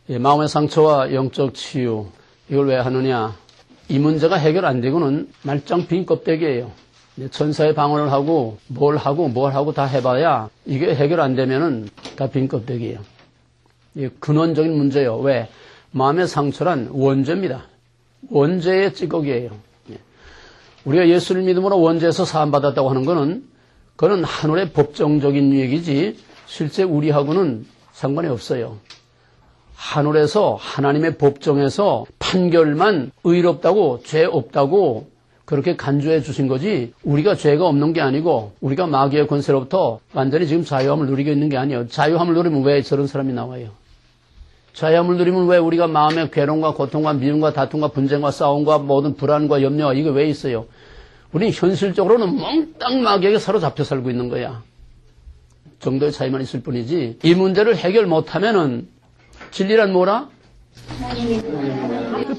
마음의 상처와 영적 치유, 이걸 왜 하느냐? 이 문제가 해결 안 되고는 말짱 빈 껍데기예요. 천사의 방언을 하고 뭘 하고 다 해봐야 이게 해결 안 되면은 다 빈 껍데기예요. 이게 근원적인 문제예요. 왜? 마음의 상처란 원죄입니다. 원죄의 찌꺼기예요. 우리가 예수를 믿음으로 원죄에서 사함받았다고 하는 것은 그건 하늘의 법정적인 얘기지 실제 우리하고는 상관이 없어요. 하늘에서 하나님의 법정에서 판결만 의롭다고 죄 없다고 그렇게 간주해 주신 거지 우리가 죄가 없는 게 아니고 우리가 마귀의 권세로부터 완전히 지금 자유함을 누리고 있는 게 아니에요. 자유함을 누리면 왜 저런 사람이 나와요? 자유함을 누리면 왜 우리가 마음의 괴로움과 고통과 미움과 다툼과 분쟁과 싸움과 모든 불안과 염려가 이게 왜 있어요? 우리는 현실적으로는 몽땅 마귀에게 사로잡혀 살고 있는 거야. 정도의 차이만 있을 뿐이지 이 문제를 해결 못하면은 진리란 뭐라?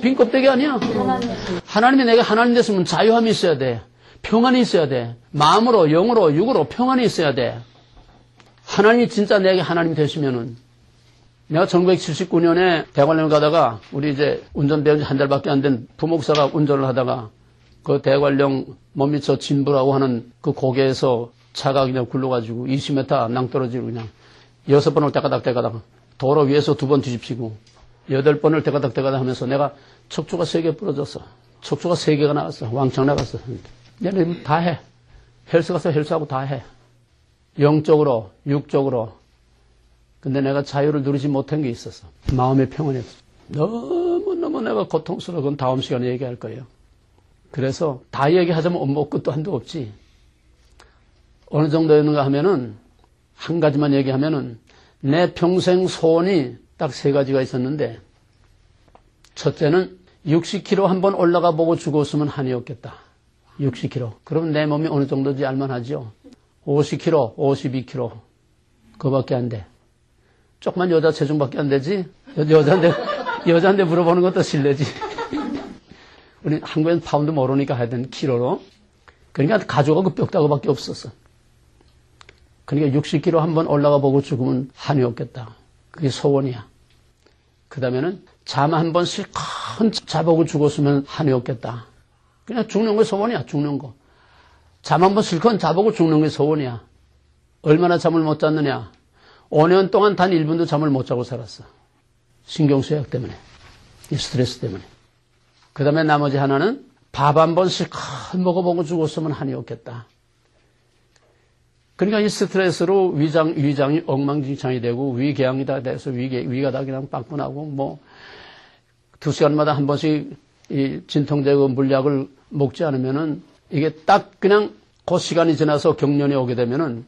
빈 껍데기 아니야. 하나님이 내가 하나님 됐으면 자유함이 있어야 돼. 평안이 있어야 돼. 마음으로 영으로 육으로 평안이 있어야 돼. 하나님이 진짜 내게 하나님 되시면은 내가 1979년에 대관령 가다가 우리 이제 운전 배운 지 한 달밖에 안 된 부목사가 운전을 하다가 그 대관령 몸미쳐 진부라고 하는 그 고개에서 차가 그냥 굴러가지고 20m 낭떠러지로 그냥 6번을 때가닥 도로 위에서 2번 뒤집히고 8번을 때가닥 하면서 내가 척추가 3개 부러졌어. 척추가 3개가 나갔어. 왕창 나갔어. 얘네 다 해. 헬스 가서 헬스하고 다 해. 영적으로, 육적으로. 근데 내가 자유를 누리지 못한 게 있었어. 마음의 평안이 없어. 너무너무 내가 고통스러워. 그건 다음 시간에 얘기할 거예요. 그래서 다 얘기하자면 엄마 끝도 한도 없지. 어느 정도였는가 하면은 한 가지만 얘기하면은 내 평생 소원이 딱 3가지가 있었는데 첫째는 60kg 한번 올라가 보고 죽었으면 한이 없겠다. 60kg. 그러면 내 몸이 어느 정도인지 알만하죠. 50kg, 52kg. 그거밖에 안 돼. 조그만 여자 체중밖에 안 되지. 여자한테 물어보는 것도 실례지. 우리 한국엔 파운드 모르니까 하여튼 키로로. 그러니까 가져가고 뼈다구밖에 없었어. 그러니까 60kg 한번 올라가 보고 죽으면 한이 없겠다. 그게 소원이야. 그 다음에는 잠 한 번 실컷 자보고 죽었으면 한이 없겠다. 그냥 죽는 거 소원이야. 죽는 거. 잠 한 번 실컷 자보고 죽는 게 소원이야. 얼마나 잠을 못 잤느냐. 5년 동안 단 1분도 잠을 못 자고 살았어. 신경쇠약 때문에. 이 스트레스 때문에. 그 다음에 나머지 하나는 밥 한 번 실컷 먹어보고 죽었으면 한이 없겠다. 그러니까 이 스트레스로 위장이 엉망진창이 되고 위궤양이 다 돼서 위가 다 그냥 빵꾸나고 뭐 2시간마다 한 번씩 이 진통제고 물약을 먹지 않으면은 이게 딱 그냥 그 시간이 지나서 경련이 오게 되면은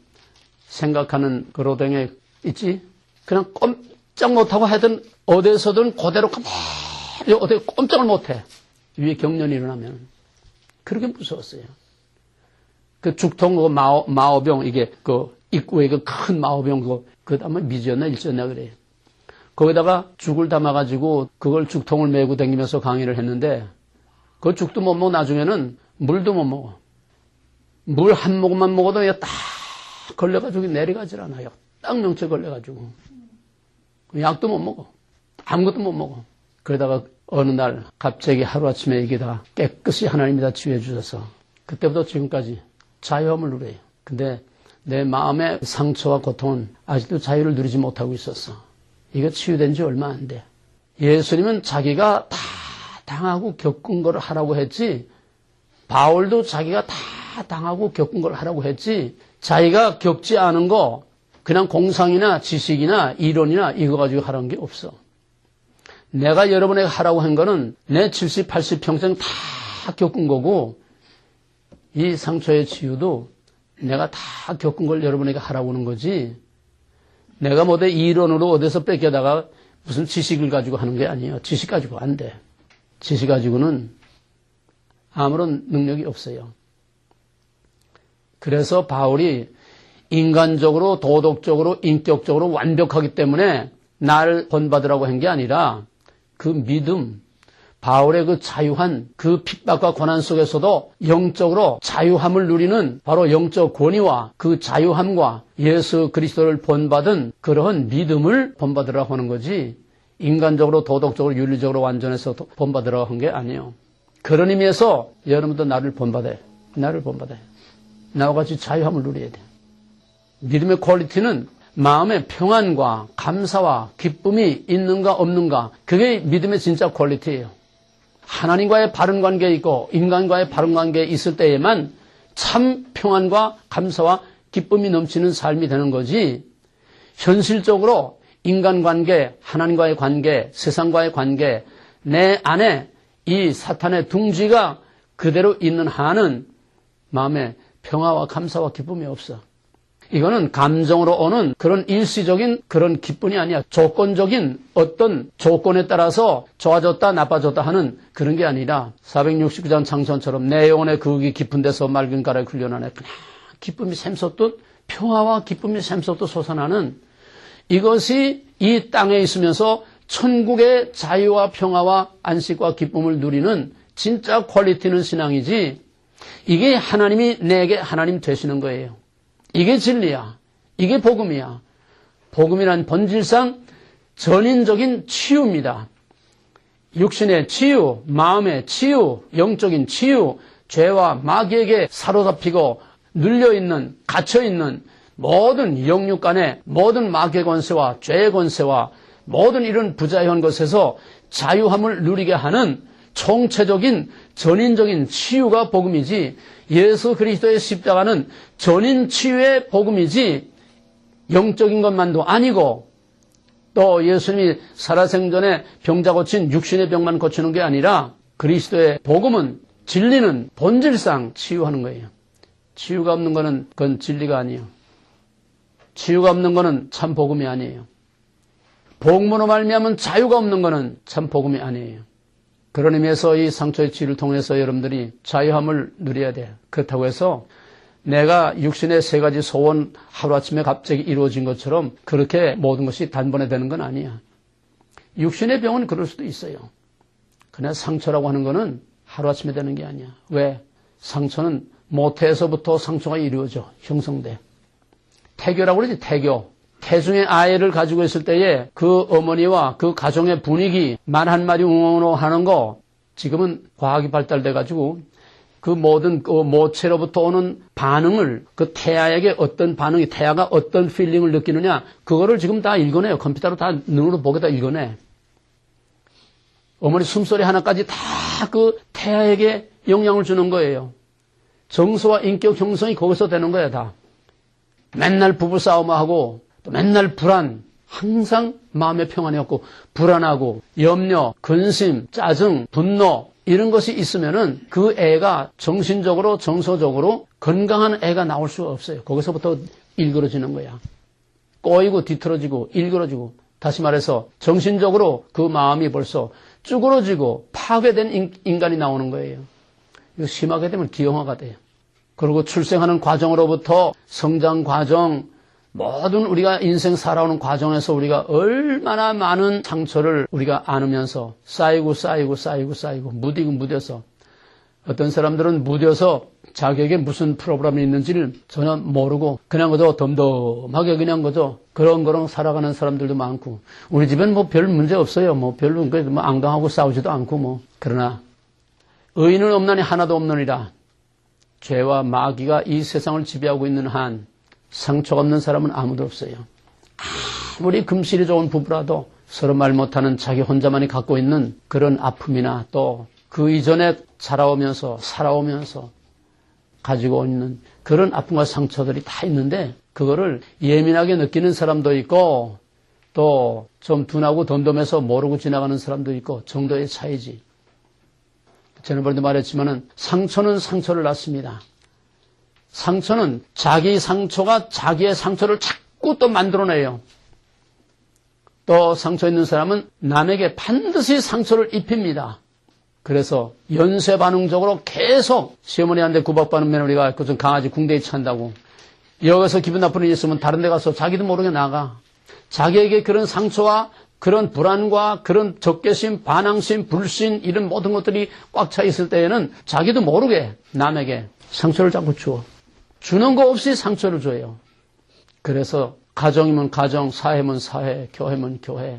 생각하는 그 로댕에 있지? 그냥 꼼짝 못하고 하여튼 어디에서든 그대로 가만히 어디 꼼짝을 못해. 위에 경련이 일어나면. 그렇게 무서웠어요. 그 죽통, 그 마오병, 이게 그 입구에 그 큰 마오병, 그 다음에 미지였나 일지였나 그래요. 거기다가 죽을 담아가지고 그걸 죽통을 메고 다니면서 강의를 했는데 그 죽도 못 먹고 나중에는 물도 못 먹어. 물 한 모금만 먹어도 딱 걸려가지고 내려가질 않아요. 딱 명체 걸려가지고. 약도 못 먹어. 아무것도 못 먹어. 그러다가 어느 날 갑자기 하루아침에 이게 다 깨끗이 하나님이 다 치유해 주셔서 그때부터 지금까지 자유함을 누려요. 근데 내 마음의 상처와 고통은 아직도 자유를 누리지 못하고 있었어. 이거 치유된 지 얼마 안 돼. 예수님은 자기가 다 당하고 겪은 걸 하라고 했지, 바울도 자기가 다 당하고 겪은 걸 하라고 했지, 자기가 겪지 않은 거 그냥 공상이나 지식이나 이론이나 이거 가지고 하라는 게 없어. 내가 여러분에게 하라고 한 거는 내 70, 80 평생 다 겪은 거고, 이 상처의 치유도 내가 다 겪은 걸 여러분에게 하라고 하는 거지, 내가 뭐대 이론으로 어디서 뺏겨다가 무슨 지식을 가지고 하는 게 아니에요. 지식 가지고 안 돼. 지식 가지고는 아무런 능력이 없어요. 그래서 바울이 인간적으로, 도덕적으로, 인격적으로 완벽하기 때문에 나를 본받으라고 한 게 아니라 그 믿음, 바울의 그 자유한 그 핍박과 고난 속에서도 영적으로 자유함을 누리는 바로 영적 권위와 그 자유함과 예수 그리스도를 본받은 그러한 믿음을 본받으라고 하는 거지, 인간적으로, 도덕적으로, 윤리적으로 완전해서 본받으라고 한 게 아니에요. 그런 의미에서 여러분도 나를 본받아요. 나를 본받아요. 나와 같이 자유함을 누려야 돼요. 믿음의 퀄리티는 마음의 평안과 감사와 기쁨이 있는가 없는가, 그게 믿음의 진짜 퀄리티예요. 하나님과의 바른 관계에 있고 인간과의 바른 관계에 있을 때에만 참 평안과 감사와 기쁨이 넘치는 삶이 되는 거지, 현실적으로 인간관계, 하나님과의 관계, 세상과의 관계, 내 안에 이 사탄의 둥지가 그대로 있는 한은 마음에 평화와 감사와 기쁨이 없어. 이거는 감정으로 오는 그런 일시적인 그런 기쁨이 아니야. 조건적인 어떤 조건에 따라서 좋아졌다 나빠졌다 하는 그런 게 아니라 469장 창선처럼 내 영혼의 그윽이 깊은 데서 맑은 가락이 훈련하네. 그냥 기쁨이 샘솟듯, 평화와 기쁨이 샘솟듯 솟아나는, 이것이 이 땅에 있으면서 천국의 자유와 평화와 안식과 기쁨을 누리는 진짜 퀄리티는 신앙이지, 이게 하나님이 내게 하나님 되시는 거예요. 이게 진리야. 이게 복음이야. 복음이란 본질상 전인적인 치유입니다. 육신의 치유, 마음의 치유, 영적인 치유, 죄와 마귀에게 사로잡히고 눌려있는, 갇혀있는 모든 영육 간의 모든 마귀의 권세와 죄의 권세와 모든 이런 부자유한 것에서 자유함을 누리게 하는 총체적인 전인적인 치유가 복음이지, 예수 그리스도의 십자가는 전인 치유의 복음이지 영적인 것만도 아니고, 또 예수님이 살아생전에 병자 고친 육신의 병만 고치는 게 아니라 그리스도의 복음은, 진리는 본질상 치유하는 거예요. 치유가 없는 거는 그건 진리가 아니에요. 치유가 없는 거는 참 복음이 아니에요. 복음으로 말미암은 자유가 없는 거는 참 복음이 아니에요. 그런 의미에서 이 상처의 치유를 통해서 여러분들이 자유함을 누려야 돼요. 그렇다고 해서 내가 육신의 세 가지 소원 하루아침에 갑자기 이루어진 것처럼 그렇게 모든 것이 단번에 되는 건 아니야. 육신의 병은 그럴 수도 있어요. 그러나 상처라고 하는 거는 하루아침에 되는 게 아니야. 왜? 상처는 모태에서부터 상처가 이루어져, 형성돼. 태교라고 그러지, 태교. 태중의 아이를 가지고 있을 때에 그 어머니와 그 가정의 분위기, 말 한마디 웅웅으로 하는 거, 지금은 과학이 발달돼가지고 그 모든 그 모체로부터 오는 반응을, 그 태아에게 어떤 반응이, 태아가 어떤 필링을 느끼느냐, 그거를 지금 다 읽어내요. 컴퓨터로 다 눈으로 보게 다 읽어내. 어머니 숨소리 하나까지 다 그 태아에게 영향을 주는 거예요. 정서와 인격 형성이 거기서 되는 거야, 다. 맨날 부부싸움하고 또 맨날 불안, 항상 마음의 평안이 없고 불안하고 염려, 근심, 짜증, 분노 이런 것이 있으면은 그 애가 정신적으로 정서적으로 건강한 애가 나올 수가 없어요. 거기서부터 일그러지는 거야. 꼬이고 뒤틀어지고 일그러지고, 다시 말해서 정신적으로 그 마음이 벌써 쭈그러지고 파괴된 인간이 나오는 거예요. 이거 심하게 되면 기형아가 돼요. 그리고 출생하는 과정으로부터 성장 과정, 모든 우리가 인생 살아오는 과정에서 우리가 얼마나 많은 상처를 우리가 안으면서 쌓이고 무디고 무뎌서, 어떤 사람들은 무뎌서 자기에게 무슨 프로그램이 있는지를 전혀 모르고 그냥 그저 덤덤하게 그냥 그저 그렁그렁 살아가는 사람들도 많고, 우리 집엔 뭐 별 문제 없어요. 뭐 별로 뭐 안강하고 싸우지도 않고 뭐. 그러나 의인은 없나니 하나도 없느니라. 죄와 마귀가 이 세상을 지배하고 있는 한 상처가 없는 사람은 아무도 없어요. 아무리 금실이 좋은 부부라도 서로 말 못하는 자기 혼자만이 갖고 있는 그런 아픔이나 또 그 이전에 살아오면서 가지고 있는 그런 아픔과 상처들이 다 있는데, 그거를 예민하게 느끼는 사람도 있고 또 좀 둔하고 덤덤해서 모르고 지나가는 사람도 있고, 정도의 차이지. 지난번에도 말했지만은 상처는 상처를 낳습니다. 상처는 자기 상처가 자기의 상처를 자꾸 또 만들어내요. 또 상처 있는 사람은 남에게 반드시 상처를 입힙니다. 그래서 연쇄 반응적으로 계속 시어머니한테 구박받는 며느리가 좀 강아지 궁뎅이 찬다고, 여기서 기분 나쁜 일이 있으면 다른 데 가서 자기도 모르게 나가. 자기에게 그런 상처와 그런 불안과 그런 적개심, 반항심, 불신 이런 모든 것들이 꽉 차 있을 때에는 자기도 모르게 남에게 상처를 자꾸 줘. 주는 거 없이 상처를 줘요. 그래서 가정이면 가정, 사회면 사회, 교회면 교회.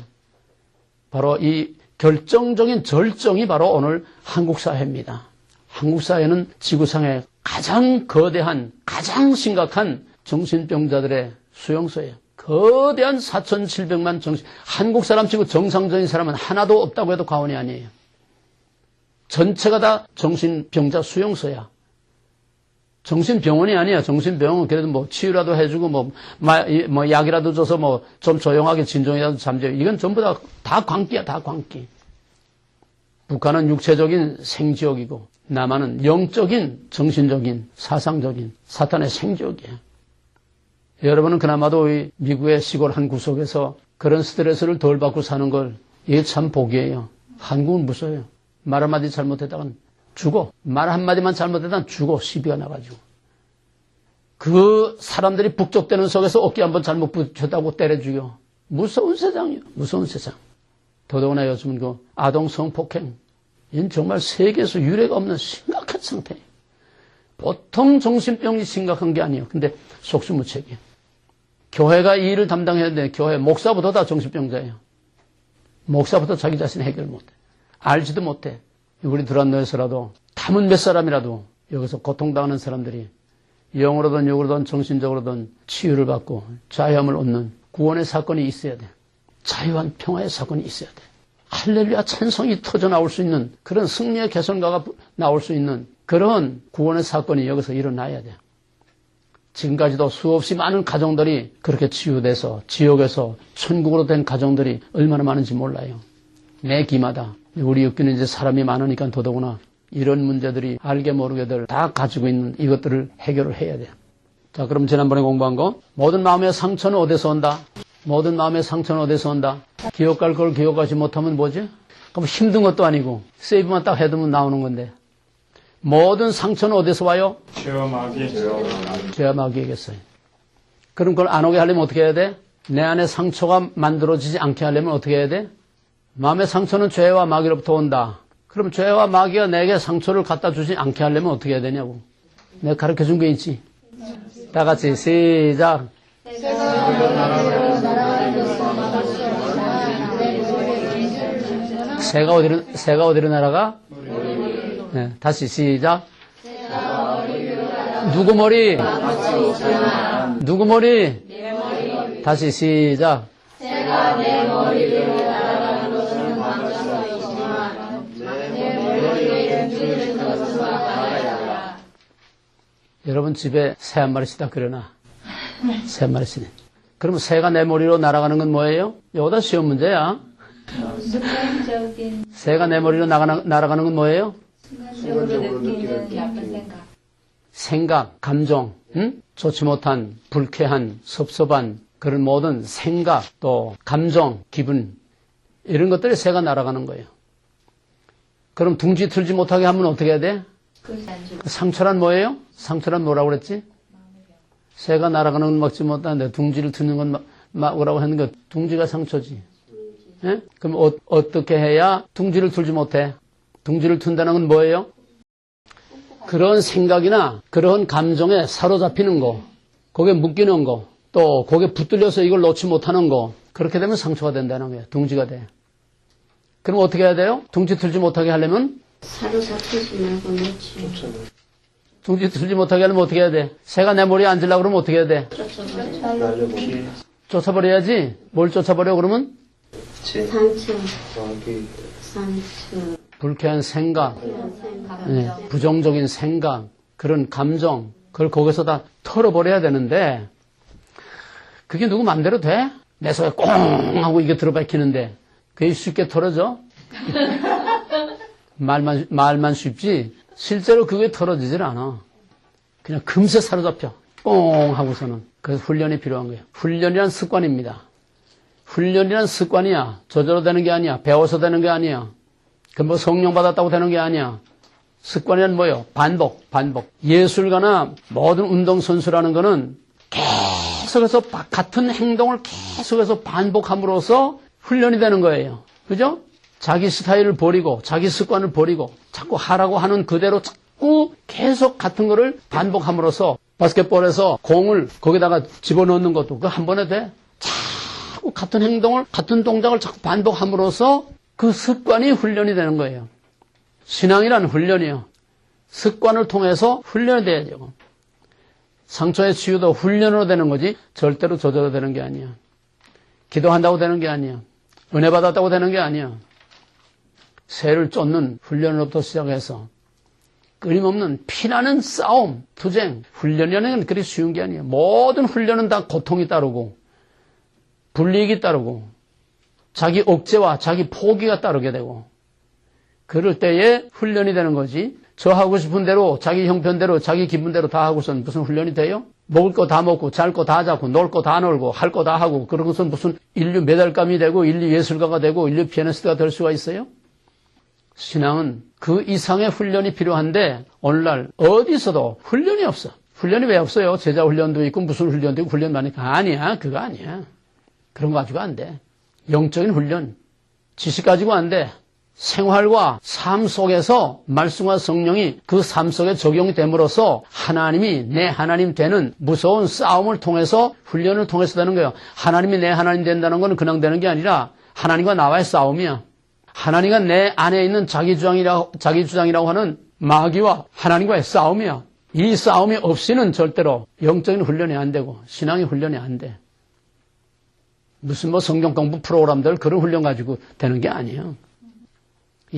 바로 이 결정적인 절정이 바로 오늘 한국 사회입니다. 한국 사회는 지구상의 가장 거대한, 가장 심각한 정신병자들의 수용소예요. 거대한 4,700만 한국 사람 치고 정상적인 사람은 하나도 없다고 해도 과언이 아니에요. 전체가 다 정신병자 수용소야. 정신병원이 아니야. 정신병원 그래도 뭐 치유라도 해주고 뭐 약이라도 줘서 뭐 좀 조용하게 진정이라도 잠재워. 이건 전부 다 광기야. 다 광기. 북한은 육체적인 생지옥이고 남한은 영적인, 정신적인, 사상적인 사탄의 생지옥이야. 여러분은 그나마도 이 미국의 시골 한 구석에서 그런 스트레스를 덜 받고 사는 걸 이게 참 복이에요. 한국은 무서워요. 말 한마디 잘못했다간 죽어. 말 한마디만 잘못했다간 죽어. 시비가 나가지고. 그 사람들이 북적대는 속에서 어깨 한번 잘못 붙였다고 때려 죽여. 무서운 세상이요. 무서운 세상. 더더구나 요즘은 그 아동 성폭행. 이건 정말 세계에서 유례가 없는 심각한 상태예요. 보통 정신병이 심각한 게 아니에요. 근데 속수무책이에요. 교회가 이 일을 담당해야 되는데 교회 목사부터 다 정신병자예요. 목사부터 자기 자신 해결 못해. 알지도 못해. 우리 드란노에서라도 담은 몇 사람이라도 여기서 고통당하는 사람들이 영으로든 육으로든 정신적으로든 치유를 받고 자유함을 얻는 구원의 사건이 있어야 돼. 자유한 평화의 사건이 있어야 돼. 할렐루야 찬송이 터져 나올 수 있는 그런 승리의 개선가가 나올 수 있는 그런 구원의 사건이 여기서 일어나야 돼. 지금까지도 수없이 많은 가정들이 그렇게 치유돼서 지옥에서 천국으로 된 가정들이 얼마나 많은지 몰라요. 매 기마다. 우리 엮이는 이제 사람이 많으니까 더더구나 이런 문제들이 알게 모르게들 다 가지고 있는 이것들을 해결을 해야 돼요. 자, 그럼 지난번에 공부한 거 모든 마음의 상처는 어디서 온다? 모든 마음의 상처는 어디서 온다? 기억할 걸 기억하지 못하면 뭐지? 그럼 힘든 것도 아니고 세이브만 딱 해두면 나오는 건데 모든 상처는 어디서 와요? 죄와 마귀. 죄와 마귀에게서요. 그럼 그걸 안 오게 하려면 어떻게 해야 돼? 내 안에 상처가 만들어지지 않게 하려면 어떻게 해야 돼? 마음의 상처는 죄와 마귀로부터 온다. 그럼 죄와 마귀가 내게 상처를 갖다 주지 않게 하려면 어떻게 해야 되냐고. 내가 가르쳐준 게 있지. 다 같이 시작. 새가 어디로 날아가? 네, 다시 시작. 누구 머리? 누구 머리? 다시 시작. 새가 내 머리 위로 날아가는 것은 방정도 있지만 내 머리에 둥지는 것은 막아야. 여러분 집에 새 한 마리씩 다 그려놔. 새 한 마리씩. 그러면 새가 내 머리로 날아가는 건 뭐예요? 이거다 쉬운 문제야. 새가 내 머리로 날아가는 건 뭐예요? 순간적으로 느끼는 나쁜 생각, 감정, 좋지 못한, 불쾌한, 섭섭한 그런 모든 생각, 또 감정, 기분 이런 것들이 새가 날아가는 거예요. 그럼 둥지 틀지 못하게 하면 어떻게 해야 돼? 상처란 뭐예요? 상처란 뭐라고 그랬지? 새가 날아가는 건 먹지 못하는데 둥지를 트는 건 뭐라고 했는 거 둥지가 상처지. 예? 그럼 어떻게 해야 둥지를 틀지 못해? 둥지를 튼다는 건 뭐예요? 그런 생각이나 그런 감정에 사로잡히는 거, 거기에 묶이는 거, 또 거기에 붙들려서 이걸 놓지 못하는 거, 그렇게 되면 상처가 된다는 거예요. 둥지가 돼. 그럼 어떻게 해야 돼요? 둥지 틀지 못하게 하려면? 사로잡히지 말고 놓지. 둥지 틀지 못하게 하려면 어떻게 해야 돼? 새가 내 머리에 앉으려고 그러면 어떻게 해야 돼? 쫓아버려야지. 뭘 쫓아버려 그러면? 상처. 불쾌한 생각, 네, 부정적인 생각, 그런 감정, 그걸 거기서 다 털어버려야 되는데 그게 누구 맘대로 돼? 내 속에 꽁 하고 이게 들어박히는데 그게 쉽게 털어져? 말만 쉽지 실제로 그게 털어지질 않아. 그냥 금세 사로잡혀. 꽁 하고서는. 그래서 훈련이 필요한 거예요. 훈련이란 습관입니다. 훈련이란 습관이야. 저절로 되는 게 아니야. 배워서 되는 게 아니야. 그 뭐 성령 받았다고 되는 게 아니야. 습관이란 뭐예요? 반복. 예술가나 모든 운동선수라는 거는 계속해서 같은 행동을 계속해서 반복함으로써 훈련이 되는 거예요. 그죠? 자기 스타일을 버리고 자기 습관을 버리고 자꾸 하라고 하는 그대로 자꾸 계속 같은 거를 반복함으로써 바스켓볼에서 공을 거기다가 집어넣는 것도 그거 한 번에 돼? 자꾸 자꾸 같은 행동을, 같은 동작을 자꾸 반복함으로써 그 습관이 훈련이 되는 거예요. 신앙이란 훈련이요. 습관을 통해서 훈련이 돼야 되고. 상처의 치유도 훈련으로 되는 거지 절대로 저절로 되는 게 아니야. 기도한다고 되는 게 아니야. 은혜 받았다고 되는 게 아니야. 새를 쫓는 훈련으로부터 시작해서 끊임없는 피나는 싸움, 투쟁, 훈련이라는 건 그리 쉬운 게 아니에요. 모든 훈련은 다 고통이 따르고 불이익이 따르고 자기 억제와 자기 포기가 따르게 되고 그럴 때에 훈련이 되는 거지. 저 하고 싶은 대로 자기 형편대로 자기 기분대로 다 하고선 무슨 훈련이 돼요? 먹을 거 다 먹고 잘 거 다 잡고 놀 거 다 놀고 할 거 다 하고 그러고선 무슨 인류 메달감이 되고 인류 예술가가 되고 인류 피아니스트가 될 수가 있어요? 신앙은 그 이상의 훈련이 필요한데 오늘날 어디서도 훈련이 없어. 훈련이 왜 없어요? 제자 훈련도 있고 무슨 훈련도 있고 훈련 많으니까 아니야. 그거 아니야. 그런 거 가지고 안 돼. 영적인 훈련. 지식 가지고 안 돼. 생활과 삶 속에서 말씀과 성령이 그 삶 속에 적용이 됨으로써 하나님이 내 하나님 되는 무서운 싸움을 통해서 훈련을 통해서 되는 거예요. 하나님이 내 하나님 된다는 건 그냥 되는 게 아니라 하나님과 나와의 싸움이야. 하나님과 내 안에 있는 자기 주장이라고 하는 마귀와 하나님과의 싸움이야. 이 싸움이 없이는 절대로 영적인 훈련이 안 되고 신앙의 훈련이 안 돼. 무슨 뭐 성경 공부 프로그램들 그런 훈련 가지고 되는 게 아니에요.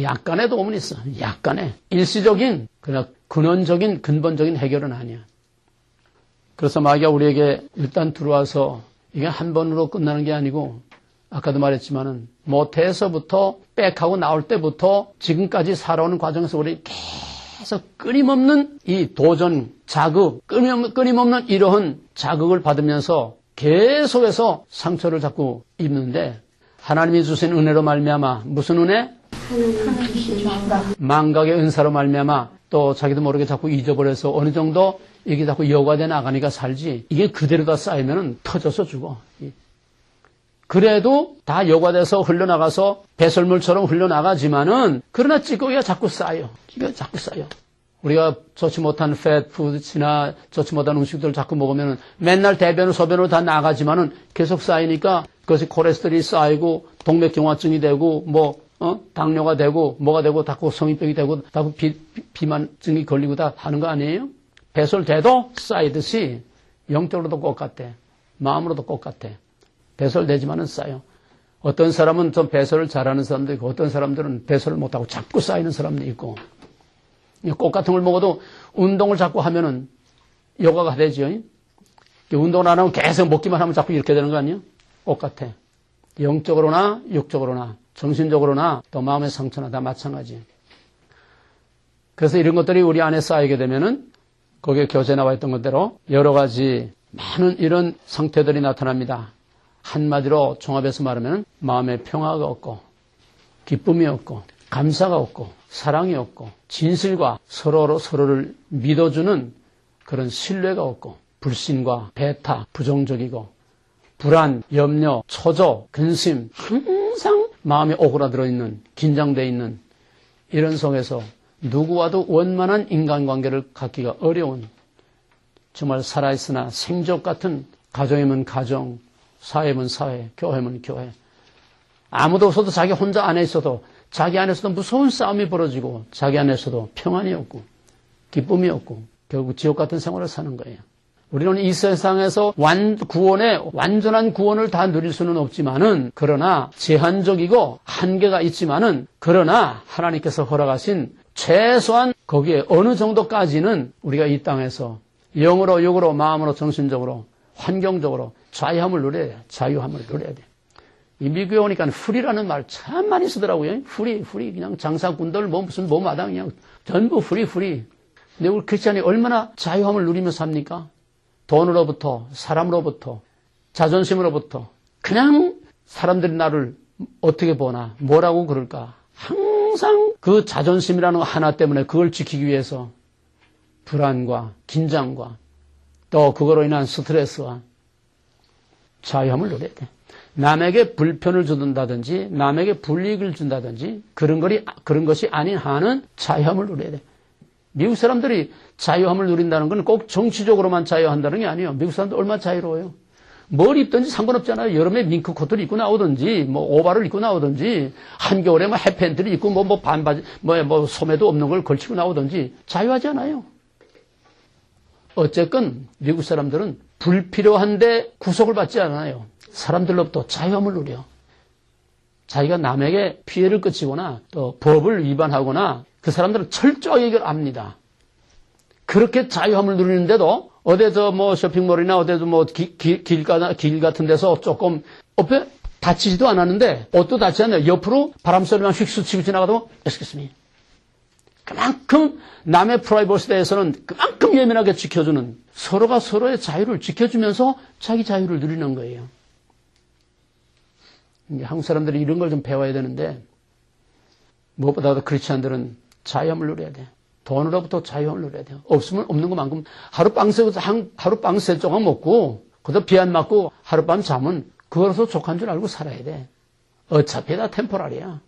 약간의 도움은 있어. 약간의. 일시적인, 그냥 근원적인, 근본적인 해결은 아니야. 그래서 마귀가 우리에게 일단 들어와서 이게 한 번으로 끝나는 게 아니고 아까도 말했지만은 모태에서부터 빽하고 나올 때부터 지금까지 살아오는 과정에서 우리 계속 끊임없는 이 도전, 자극, 끊임없는 이러한 자극을 받으면서 계속해서 상처를 자꾸 입는데 하나님이 주신 은혜로 말미암아 무슨 은혜? 망각의 은사로 말미암아 또 자기도 모르게 자꾸 잊어버려서 어느 정도 이게 자꾸 여과돼 나가니까 살지 이게 그대로 다 쌓이면 터져서 죽어. 그래도 다 여과돼서 흘러나가서 배설물처럼 흘러나가지만은 그러나 찌꺼기가 자꾸 쌓여. 이거 자꾸 쌓여. 우리가 좋지 못한 패트푸드나 좋지 못한 음식들을 자꾸 먹으면 맨날 대변을 소변으로 다 나가지만은 계속 쌓이니까 그것이 콜레스테롤이 쌓이고 동맥경화증이 되고 당뇨가 되고 뭐가 되고 자꾸 성인병이 되고 자꾸 비만증이 걸리고 다 하는 거 아니에요? 배설돼도 쌓이듯이 영적으로도 똑같아. 마음으로도 똑같아. 배설되지만은 쌓여. 어떤 사람은 좀 배설을 잘하는 사람도 있고 어떤 사람들은 배설을 못하고 자꾸 쌓이는 사람도 있고 꽃 같은 걸 먹어도 운동을 자꾸 하면은 여과가 되죠. 운동을 안 하면 계속 먹기만 하면 자꾸 이렇게 되는 거 아니에요? 꽃 같아. 영적으로나 육적으로나 정신적으로나 또 마음의 상처나 다 마찬가지. 그래서 이런 것들이 우리 안에 쌓이게 되면은 거기에 교재에 나와 있던 것대로 여러 가지 많은 이런 상태들이 나타납니다. 한마디로 종합해서 말하면 마음의 평화가 없고 기쁨이 없고 감사가 없고 사랑이 없고 진실과 서로를 믿어주는 그런 신뢰가 없고 불신과 배타, 부정적이고 불안, 염려, 초조, 근심 항상 마음이 오그라들어 있는 긴장되어 있는 이런 속에서 누구와도 원만한 인간관계를 갖기가 어려운 정말 살아있으나 생적 같은 가정이면 가정, 사회면 사회, 교회면 교회. 아무도 없어도 자기 혼자 안에 있어도 자기 안에서도 무서운 싸움이 벌어지고 자기 안에서도 평안이 없고 기쁨이 없고 결국 지옥 같은 생활을 사는 거예요. 우리는 이 세상에서 완전한 구원을 다 누릴 수는 없지만은 그러나 제한적이고 한계가 있지만은 그러나 하나님께서 허락하신 최소한 거기에 어느 정도까지는 우리가 이 땅에서 영으로 육으로 마음으로 정신적으로 환경적으로 자유함을 누려야 돼. 자유함을 누려야 돼. 이 미국에 오니까 프리라는 말 참 많이 쓰더라고요. 프리 그냥 장사꾼들 무슨 마당 그냥 전부 프리. 근데 우리 크리스찬이 얼마나 자유함을 누리며 삽니까? 돈으로부터 사람으로부터 자존심으로부터 그냥 사람들이 나를 어떻게 보나 뭐라고 그럴까 항상 그 자존심이라는 거 하나 때문에 그걸 지키기 위해서 불안과 긴장과 또 그거로 인한 스트레스와 자유함을 누려야 돼. 남에게 불편을 준다든지 남에게 불이익을 준다든지 그런 것이 아닌 한은 자유함을 누려야 돼. 미국 사람들이 자유함을 누린다는 건 꼭 정치적으로만 자유한다는 게 아니에요. 미국 사람들 얼마나 자유로워요. 뭘 입든지 상관없잖아요. 여름에 밍크 코트를 입고 나오든지, 뭐 오바를 입고 나오든지, 한겨울에 뭐 햇팬트를 입고 뭐 반바지, 뭐 소매도 없는 걸 걸치고 나오든지 자유하잖아요. 어쨌건 미국 사람들은 불필요한데 구속을 받지 않아요. 사람들로부터 자유함을 누려. 자기가 남에게 피해를 끼치거나 또 법을 위반하거나 그 사람들은 철저히 이걸 압니다. 그렇게 자유함을 누리는데도 어디서 뭐 쇼핑몰이나 어디서 뭐 길 같은 데서 조금 옆에 다치지도 않았는데 옷도 다치지 않아요. 옆으로 바람 소리만 휙 스치고 지나가도 excuse me. 그만큼 남의 프라이버시에 대해서는 그만큼 예민하게 지켜주는 서로가 서로의 자유를 지켜주면서 자기 자유를 누리는 거예요. 한국 사람들이 이런 걸 좀 배워야 되는데 무엇보다도 크리스찬들은 자유함을 누려야 돼. 돈으로부터 자유함을 누려야 돼요. 없으면 없는 것만큼 하룻밤 세 조각 먹고 그저 비 안 맞고 하룻밤 잠은 그거로서 족한 줄 알고 살아야 돼. 어차피 다 템포랄이야.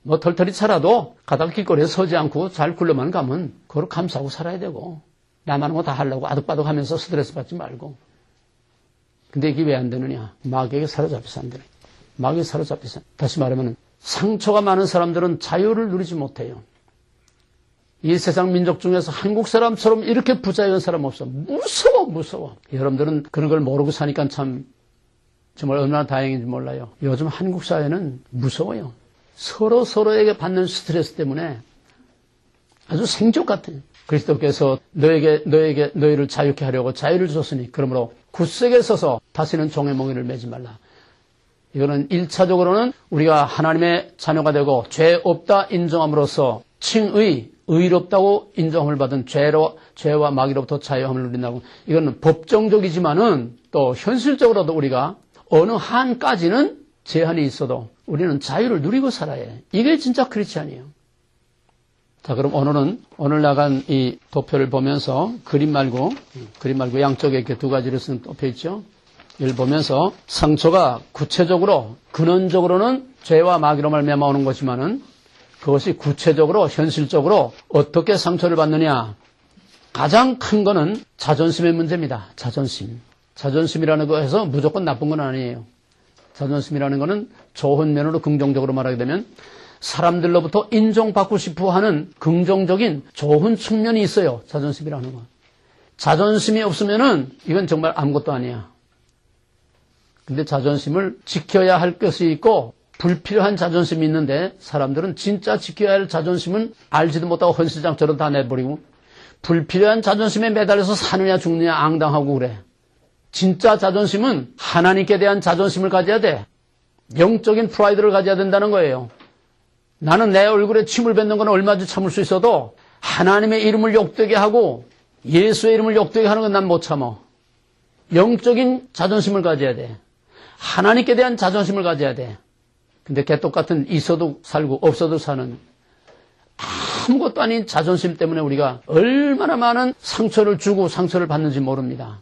뭐 털털이 살아도 가다가 길거리에 서지 않고 잘 굴러만 가면 그걸 감싸고 살아야 되고 남 하는 거 다 하려고 아득바득 하면서 스트레스 받지 말고. 근데 이게 왜 안 되느냐. 마귀에게 사로잡혀서 안 되네. 마귀에 사로잡혀서. 다시 말하면 상처가 많은 사람들은 자유를 누리지 못해요. 이 세상 민족 중에서 한국 사람처럼 이렇게 부자유한 사람 없어. 무서워. 여러분들은 그런 걸 모르고 사니까 참 정말 얼마나 다행인지 몰라요. 요즘 한국 사회는 무서워요. 서로에게 받는 스트레스 때문에 아주 생존 같아요. 그리스도께서 너희를 자유케 하려고 자유를 줬으니 그러므로 굳세게 서서 다시는 종의 몽에를 매지 말라. 이거는 1차적으로는 우리가 하나님의 자녀가 되고 죄 없다 인정함으로써 의롭다고 인정을 받은 죄와 마귀로부터 자유함을 누린다고. 이거는 법정적이지만은 또 현실적으로도 우리가 어느 한까지는 제한이 있어도 우리는 자유를 누리고 살아야 해. 이게 진짜 크리스찬이에요. 자, 그럼 오늘 나간 이 도표를 보면서 그림 말고 양쪽에 이렇게 두 가지를 쓴 도표 있죠. 이걸 보면서 상처가 구체적으로 근원적으로는 죄와 마귀로 말미암아 오는 것이지만은 그것이 구체적으로 현실적으로 어떻게 상처를 받느냐. 가장 큰 거는 자존심의 문제입니다. 자존심이라는 거에서 무조건 나쁜 건 아니에요. 자존심이라는 거는 좋은 면으로 긍정적으로 말하게 되면 사람들로부터 인정받고 싶어 하는 긍정적인 좋은 측면이 있어요. 자존심이라는 건. 자존심이 없으면은 이건 정말 아무것도 아니야. 근데 자존심을 지켜야 할 것이 있고 불필요한 자존심이 있는데 사람들은 진짜 지켜야 할 자존심은 알지도 못하고 헌시장처럼 다 내버리고 불필요한 자존심에 매달려서 사느냐 죽느냐 앙당하고 그래. 진짜 자존심은 하나님께 대한 자존심을 가져야 돼. 영적인 프라이드를 가져야 된다는 거예요. 나는 내 얼굴에 침을 뱉는 건 얼마든지 참을 수 있어도 하나님의 이름을 욕되게 하고 예수의 이름을 욕되게 하는 건 난 못 참아. 영적인 자존심을 가져야 돼. 하나님께 대한 자존심을 가져야 돼. 근데 개떡같은 있어도 살고 없어도 사는 아무것도 아닌 자존심 때문에 우리가 얼마나 많은 상처를 주고 상처를 받는지 모릅니다.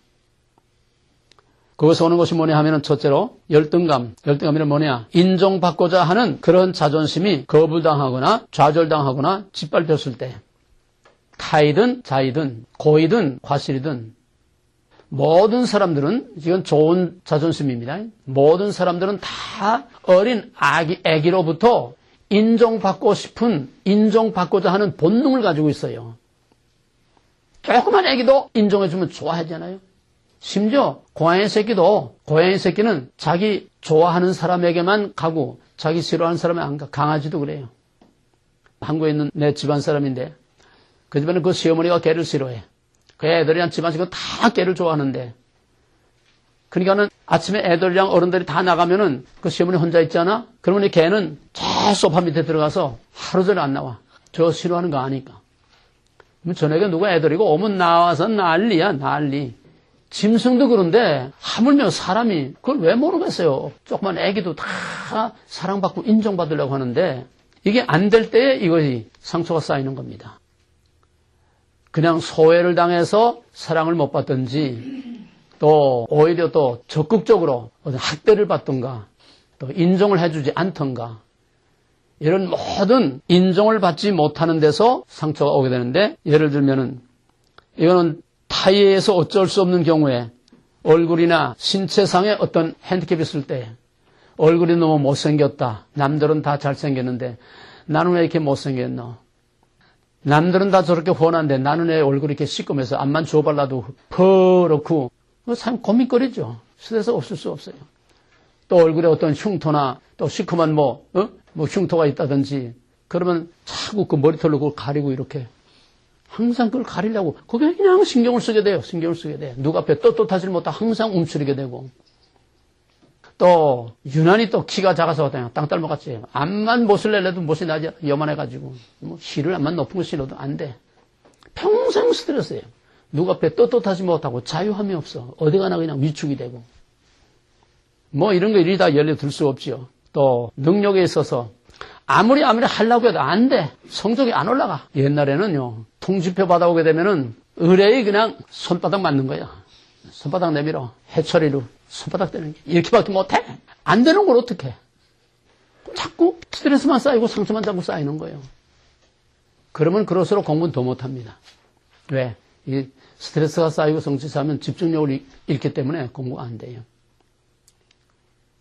거기서 오는 것이 뭐냐 하면은 첫째로 열등감이란 뭐냐? 인정받고자 하는 그런 자존심이 거부당하거나 좌절당하거나 짓밟혔을 때 타이든 자이든 고이든 과실이든 모든 사람들은 이건 좋은 자존심입니다. 모든 사람들은 다 어린 아기로부터 인정받고 싶은 인정받고자 하는 본능을 가지고 있어요. 조그만 아기도 인정해주면 좋아하잖아요. 심지어 고양이 새끼는 자기 좋아하는 사람에게만 가고 자기 싫어하는 사람에 안 가. 강아지도 그래요. 한국에 있는 내 집안 사람인데 그 집에는 그 시어머니가 개를 싫어해. 그 애들이랑 집안 식구 다 개를 좋아하는데 그러니까는 아침에 애들이랑 어른들이 다 나가면은 그 시어머니 혼자 있잖아. 그러면 이 개는 저 소파 밑에 들어가서 하루 종일 안 나와. 저 싫어하는 거 아니까. 그럼 저녁에 누가 애들이고 오면 나와서 난리야 난리. 짐승도 그런데 하물며 사람이 그걸 왜 모르겠어요. 조그만 애기도 다 사랑받고 인정받으려고 하는데 이게 안 될 때에 이것이 상처가 쌓이는 겁니다. 그냥 소외를 당해서 사랑을 못 받든지 또 오히려 또 적극적으로 학대를 받든가 또 인정을 해주지 않던가 이런 모든 인정을 받지 못하는 데서 상처가 오게 되는데 예를 들면은 이거는 타의에서 어쩔 수 없는 경우에 얼굴이나 신체상의 어떤 핸디캡이 있을 때 얼굴이 너무 못생겼다. 남들은 다 잘생겼는데 나는 왜 이렇게 못생겼노? 남들은 다 저렇게 훤한데 나는 왜 얼굴이 이렇게 시꺼매서 앞만 주워발라도 퍼렇고 참 고민거리죠. 스트레스 없을 수 없어요. 또 얼굴에 어떤 흉터나 또 시커먼 뭐 흉터가 있다든지 그러면 자꾸 그 머리털로 그걸 가리고 이렇게 항상 그걸 가리려고 거기에 그냥 신경을 쓰게 돼요. 신경을 쓰게 돼. 누가 앞에 떳떳하지 못하고 항상 움츠리게 되고 또 유난히 또 키가 작아서 그냥 땅딸모같이 암만 못을 내려도 못이 나지 요만해가지고 뭐 실을 암만 높은 거 실어도 안 돼. 평생 스트레스예요. 누가 앞에 떳떳하지 못하고 자유함이 없어. 어디 가나 그냥 위축이 되고 뭐 이런 거 일이 다 열려들 수 없지요. 또 능력에 있어서 아무리 하려고 해도 안 돼. 성적이 안 올라가. 옛날에는요. 통지표 받아오게 되면은 의뢰에 그냥 손바닥 맞는 거야. 손바닥 내밀어. 해처리로 손바닥 대는 게 이렇게밖에 못해. 안 되는 걸 어떡해. 자꾸 스트레스만 쌓이고 상처만 자꾸 쌓이는 거예요. 그러면 그럴수록 공부는 더 못합니다. 왜? 이 스트레스가 쌓이고 성취 쌓이면 집중력을 잃기 때문에 공부가 안 돼요.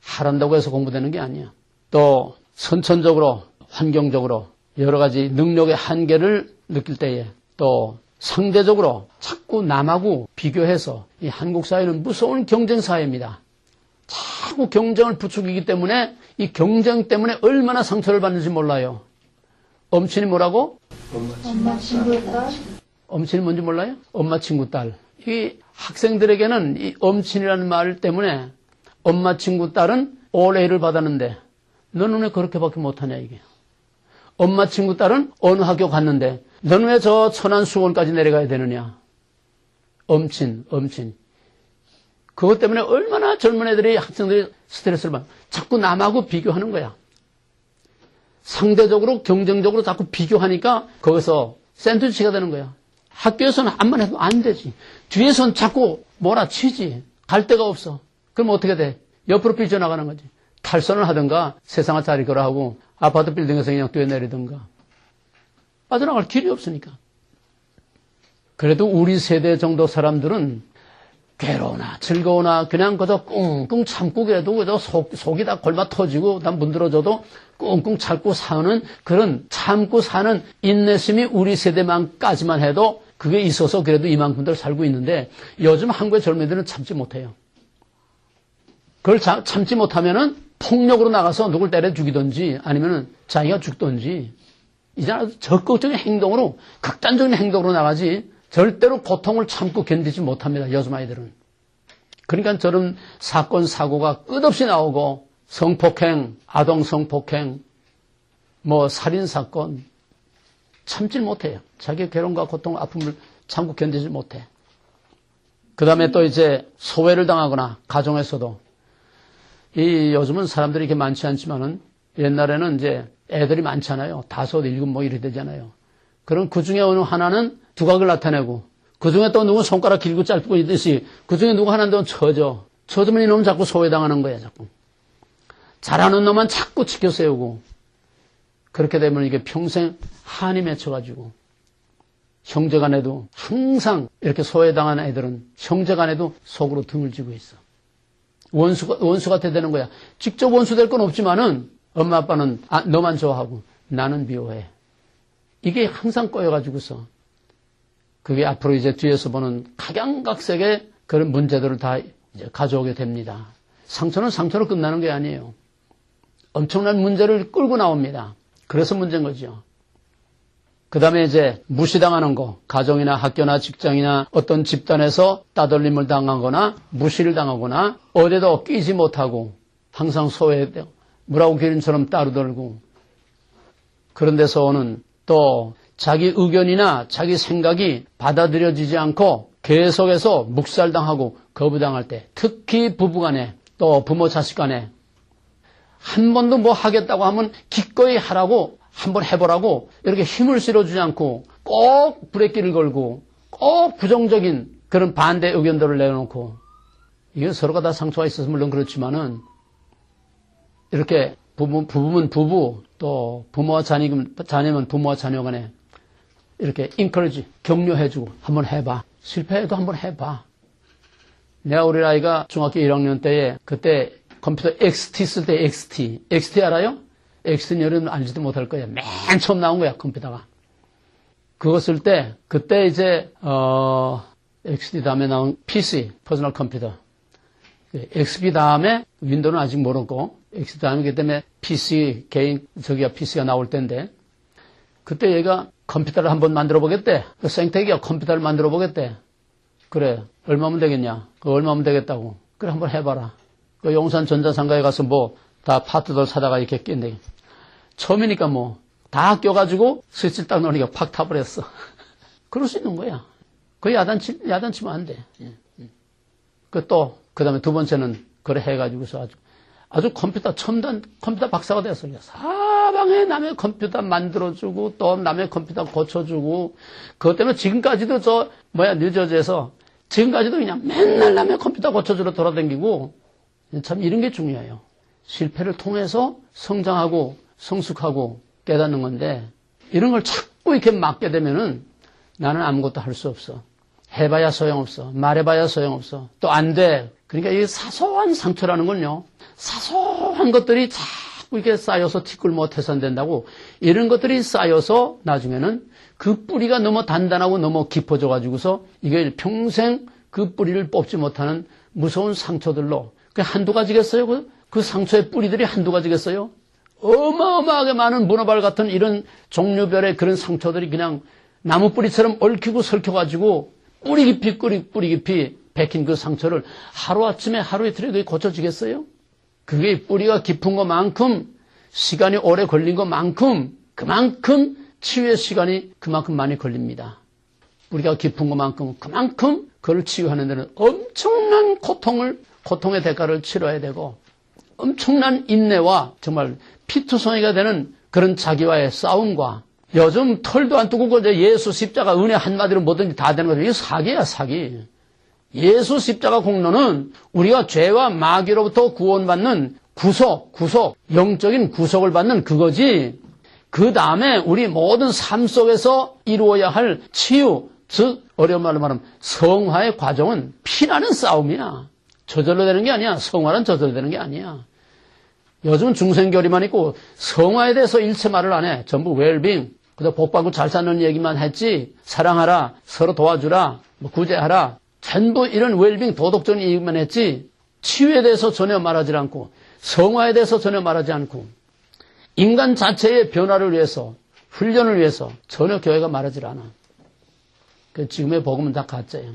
하란다고 해서 공부되는 게 아니야. 또 선천적으로 환경적으로 여러 가지 능력의 한계를 느낄 때에 또 상대적으로 자꾸 남하고 비교해서 이 한국 사회는 무서운 경쟁 사회입니다. 자꾸 경쟁을 부추기기 때문에 이 경쟁 때문에 얼마나 상처를 받는지 몰라요. 엄친이 뭐라고? 엄마 친구 딸. 엄친이 뭔지 몰라요? 엄마 친구 딸. 이 학생들에게는 이 엄친이라는 말 때문에 엄마 친구 딸은 올 A를 받았는데 너는 왜 그렇게밖에 못하냐 이게. 엄마 친구 딸은 어느 학교 갔는데 너는 왜 저 천안 수원까지 내려가야 되느냐. 엄친. 그것 때문에 얼마나 젊은 애들이 학생들이 스트레스를 받아. 자꾸 남하고 비교하는 거야. 상대적으로 경쟁적으로 자꾸 비교하니까 거기서 샌드위치가 되는 거야. 학교에서는 한번 해도 안 되지. 뒤에서는 자꾸 몰아치지. 갈 데가 없어. 그럼 어떻게 돼? 옆으로 삐져나가는 거지. 탈선을 하든가 세상을 잘 이거라 하고 아파트 빌딩에서 그냥 뛰어내리든가. 빠져나갈 길이 없으니까. 그래도 우리 세대 정도 사람들은 괴로우나 즐거우나 그냥 그저 꿍꿍 참고 그래도 속이 다 골마 터지고 다 문드러져도 꿍꿍 참고 사는 그런 참고 사는 인내심이 우리 세대만까지만 해도 그게 있어서 그래도 이만큼들 살고 있는데 요즘 한국의 젊은이들은 참지 못해요. 그걸 참지 못하면은 폭력으로 나가서 누굴 때려 죽이든지 아니면은 자기가 죽든지 이제 적극적인 행동으로 극단적인 행동으로 나가지 절대로 고통을 참고 견디지 못합니다. 요즘 아이들은. 그러니까 저런 사건 사고가 끝없이 나오고 성폭행, 아동 성폭행, 뭐 살인 사건 참질 못해요. 자기의 괴로움과 고통, 아픔을 참고 견디지 못해. 그 다음에 또 이제 소외를 당하거나 가정에서도 요즘은 사람들이 이렇게 많지 않지만은 옛날에는 이제 애들이 많잖아요. 5, 7 뭐 이래 되잖아요. 그럼 그 중에 어느 하나는 두각을 나타내고 그 중에 또 누구 손가락 길고 짧고 있듯이 그 중에 누구 하나는 쳐주면 이놈은 자꾸 소외당하는 거야, 자꾸. 잘하는 놈만 자꾸 지켜 세우고 그렇게 되면 이게 평생 한이 맺혀가지고 형제간에도 항상 이렇게 소외당한 애들은 형제간에도 속으로 등을 쥐고 있어. 원수 같아 되는 거야. 직접 원수 될 건 없지만은 엄마 아빠는 너만 좋아하고 나는 미워해. 이게 항상 꼬여가지고서 그게 앞으로 이제 뒤에서 보는 각양각색의 그런 문제들을 다 이제 가져오게 됩니다. 상처는 상처로 끝나는 게 아니에요. 엄청난 문제를 끌고 나옵니다. 그래서 문제인 거죠. 그 다음에 이제 무시당하는 거, 가정이나 학교나 직장이나 어떤 집단에서 따돌림을 당하거나 무시를 당하거나 어디도 끼지 못하고 항상 소외되고 물하고 기린처럼 따르돌고 그런 데서 오는 또 자기 의견이나 자기 생각이 받아들여지지 않고 계속해서 묵살당하고 거부당할 때 특히 부부간에 또 부모 자식 간에 한 번도 뭐 하겠다고 하면 기꺼이 하라고 한번 해보라고 이렇게 힘을 실어주지 않고 꼭 브레이크를 걸고 꼭 부정적인 그런 반대 의견들을 내놓고 이건 서로가 다 상처가 있어서 물론 그렇지만은 이렇게 부부면 부부 또 부모와 자녀면 부모와 자녀 간에 이렇게 인커리지 격려해주고 한번 해봐. 실패해도 한번 해봐. 내가 우리 아이가 중학교 1학년 때에 그때 컴퓨터 XT 쓸 때 XT 알아요? XT는 여러분 알지도 못할 거예요. 맨 처음 나온 거야, 컴퓨터가. 그거 쓸 때 그때 이제 XT 다음에 나온 PC, 퍼스널 컴퓨터. XP 다음에 윈도우는 아직 모르고 XP 다음에 그 때문에 PC 개인 PC가 나올 때인데 그때 얘가 컴퓨터를 한번 만들어 보겠대. 그 생태기가 컴퓨터를 만들어 보겠대. 그래, 얼마면 되겠냐? 그 얼마면 되겠다고. 그래, 한번 해봐라. 그 용산 전자상가에 가서 뭐 다 파트들 사다가 이렇게 낀대. 처음이니까 뭐 다 껴가지고 스위치 딱 넣으니까 팍 타버렸어. 그럴 수 있는 거야. 그 야단치면 안 돼. 그 다음에 두 번째는 그래 해가지고서 아주 컴퓨터 첨단 컴퓨터 박사가 됐어요. 사방에 남의 컴퓨터 만들어주고 또 남의 컴퓨터 고쳐주고 그것 때문에 지금까지도 뉴저지에서 지금까지도 그냥 맨날 남의 컴퓨터 고쳐주러 돌아다니고 참 이런 게 중요해요. 실패를 통해서 성장하고 성숙하고 깨닫는 건데 이런 걸 자꾸 이렇게 막게 되면은 나는 아무것도 할 수 없어. 해봐야 소용없어. 말해봐야 소용없어. 또 안 돼. 그러니까 이 사소한 상처라는 건요. 사소한 것들이 자꾸 이렇게 쌓여서 티끌 못해서 안 된다고 이런 것들이 쌓여서 나중에는 그 뿌리가 너무 단단하고 너무 깊어져 가지고서 이게 평생 그 뿌리를 뽑지 못하는 무서운 상처들로 그 한두 가지겠어요? 그 상처의 뿌리들이 한두 가지겠어요? 어마어마하게 많은 문어발 같은 이런 종류별의 그런 상처들이 그냥 나무 뿌리처럼 얽히고 설켜가지고 뿌리 깊이 베낀 그 상처를 하루아침에 하루 이틀에 그게 고쳐지겠어요? 그게 뿌리가 깊은 것만큼 시간이 오래 걸린 것만큼 그만큼 치유의 시간이 그만큼 많이 걸립니다. 뿌리가 깊은 것만큼 그만큼 그걸 치유하는 데는 엄청난 고통의 대가를 치러야 되고 엄청난 인내와 정말 피투성이가 되는 그런 자기와의 싸움과 요즘 털도 안 뜨고 예수 십자가 은혜 한마디로 뭐든지 다 되는 거죠. 이게 사기야, 사기. 예수 십자가 공로는 우리가 죄와 마귀로부터 구원받는 구속, 영적인 구속을 받는 그거지. 그 다음에 우리 모든 삶 속에서 이루어야 할 치유, 즉 어려운 말로 말하면 성화의 과정은 피나는 싸움이야. 저절로 되는 게 아니야. 성화는 저절로 되는 게 아니야. 요즘은 중생교리만 있고 성화에 대해서 일체 말을 안 해. 전부 웰빙, 그저 복받고 잘 사는 얘기만 했지. 사랑하라, 서로 도와주라, 구제하라. 전부 이런 웰빙 도덕적인 얘기만 했지. 치유에 대해서 전혀 말하지 않고 성화에 대해서 전혀 말하지 않고 인간 자체의 변화를 위해서 훈련을 위해서 전혀 교회가 말하지 않아. 지금의 복음은 다 가짜예요.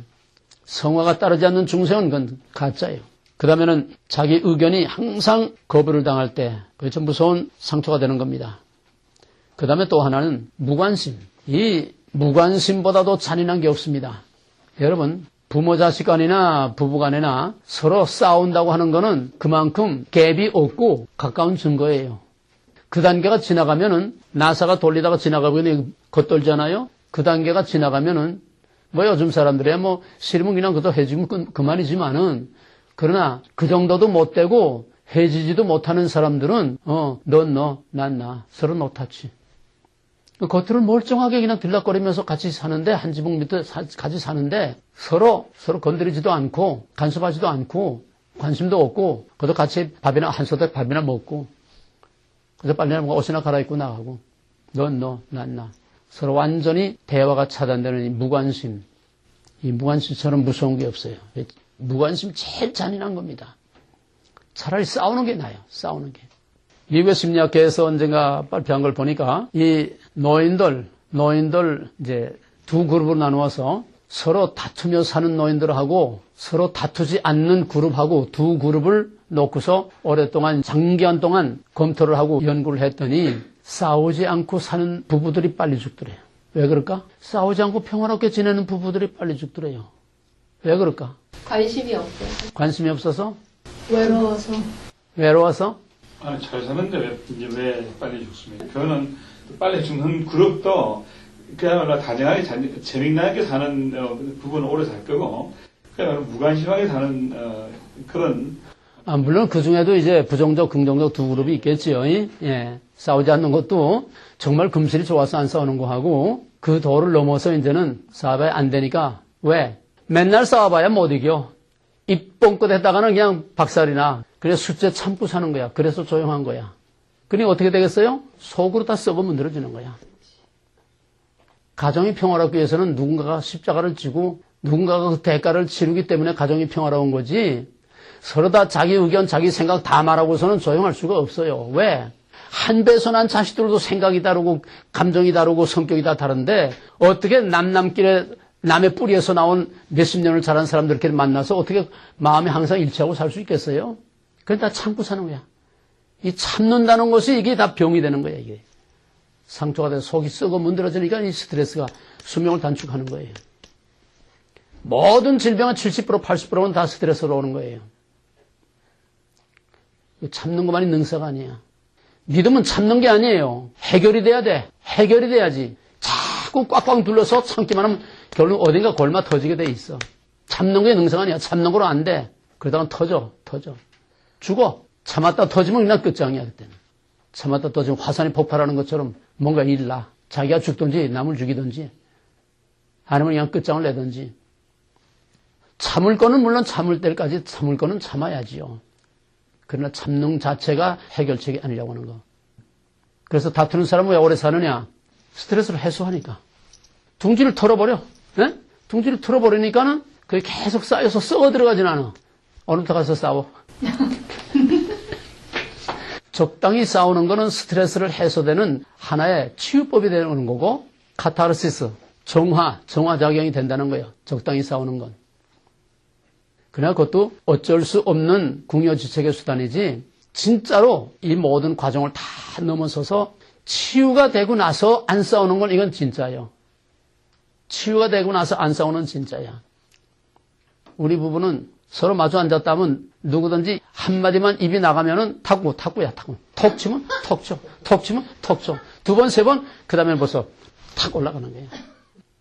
성화가 따르지 않는 중생은 그건 가짜예요. 그 다음에는 자기 의견이 항상 거부를 당할 때 그게 좀 무서운 상처가 되는 겁니다. 그 다음에 또 하나는 무관심. 이 무관심보다도 잔인한 게 없습니다. 여러분 부모 자식 간이나 부부 간이나 서로 싸운다고 하는 거는 그만큼 갭이 없고 가까운 증거예요. 그 단계가 지나가면은 나사가 돌리다가 지나가면 겉돌잖아요. 그 단계가 지나가면은 요즘 사람들이야 싫으면 그냥 그거 해주면 그만이지만은 그러나 그 정도도 못 되고 해지지도 못하는 사람들은 넌 너, 난 나 서로 노타치. 겉으로 멀쩡하게 그냥 들락거리면서 같이 사는데 한 지붕 밑에 같이 사는데 서로 건드리지도 않고 간섭하지도 않고 관심도 없고 그래도 같이 밥이나 한 소대 밥이나 먹고 그래서 빨리 옷이나 갈아입고 나가고 넌 너, 난 나. 서로 완전히 대화가 차단되는 이 무관심. 이 무관심처럼 무서운 게 없어요. 무관심이 제일 잔인한 겁니다. 차라리 싸우는 게 나아요. 싸우는 게. 미국의 심리학계에서 언젠가 발표한 걸 보니까 이 노인들 이제 두 그룹으로 나누어서 서로 다투며 사는 노인들하고 서로 다투지 않는 그룹하고 두 그룹을 놓고서 오랫동안 장기간 동안 검토를 하고 연구를 했더니 싸우지 않고 사는 부부들이 빨리 죽더래요. 왜 그럴까? 싸우지 않고 평화롭게 지내는 부부들이 빨리 죽더래요. 왜 그럴까? 관심이 없어요. 관심이 없어서? 외로워서? 아니, 잘 사는데 왜 빨리 죽습니까? 그거는 빨리 죽는 그룹도 그야말로 다정하게 재미나게 사는 부부는 오래 살 거고 그야말로 무관심하게 사는 그런 물론 그 중에도 이제 부정적, 긍정적 두 그룹이 있겠지요. 예. 싸우지 않는 것도 정말 금슬이 좋아서 안 싸우는 거 하고 그 도를 넘어서 이제는 싸워봐야 안 되니까 왜? 맨날 싸워봐야 못 이겨. 입 뻥끗 했다가는 그냥 박살이나. 그래서 숫제 참고 사는 거야. 그래서 조용한 거야. 그러니 어떻게 되겠어요? 속으로 다 썩어 문드러지는 거야. 가정이 평화롭기 위해서는 누군가가 십자가를 지고 누군가가 그 대가를 치르기 때문에 가정이 평화로운 거지. 서로 다 자기 의견, 자기 생각 다 말하고서는 조용할 수가 없어요. 왜? 한 배서 난 자식들도 생각이 다르고 감정이 다르고 성격이 다 다른데 어떻게 남남길에 남의 뿌리에서 나온 몇십 년을 자란 사람들끼리 만나서 어떻게 마음이 항상 일치하고 살 수 있겠어요? 그건 다 참고 사는 거야. 이 참는다는 것이 이게 다 병이 되는 거야, 이게. 상처가 돼서 속이 썩어 문드러지니까 이 스트레스가 수명을 단축하는 거예요. 모든 질병은 70%, 80%는 다 스트레스로 오는 거예요. 참는 것만이 능사가 아니야. 믿음은 참는 게 아니에요. 해결이 돼야 돼. 해결이 돼야지. 자꾸 꽉꽉 둘러서 참기만 하면 결국 어딘가 골마 터지게 돼 있어. 참는 게 능사가 아니야. 참는 거로 안 돼. 그러다가 터져. 죽어. 참았다 터지면 그냥 끝장이야, 그때는. 참았다 터지면 화산이 폭발하는 것처럼 뭔가 일나. 자기가 죽든지 남을 죽이든지 아니면 그냥 끝장을 내든지. 참을 거는 물론 참을 때까지 참을 거는 참아야지요. 그러나 참는 자체가 해결책이 아니라고 하는 거. 그래서 다투는 사람은 왜 오래 사느냐? 스트레스를 해소하니까. 둥지를 털어버려. 네? 둥지를 털어버리니까는 그게 계속 쌓여서 썩어 들어가진 않아. 어느 때 가서 싸워. 적당히 싸우는 거는 스트레스를 해소되는 하나의 치유법이 되는 거고, 카타르시스, 정화작용이 된다는 거예요. 적당히 싸우는 건. 그러나 그것도 어쩔 수 없는 궁여지책의 수단이지, 진짜로 이 모든 과정을 다 넘어서서 치유가 되고 나서 안 싸우는 건 이건 진짜예요. 치유가 되고 나서 안 싸우는 진짜야. 우리 부부는 서로 마주 앉았다면 누구든지 한마디만 입이 나가면은 탁구야. 톡 치면 톡 쳐. 톡 치면 톡 쳐. 두 번, 세 번, 그 다음에 벌써 탁 올라가는 거예요.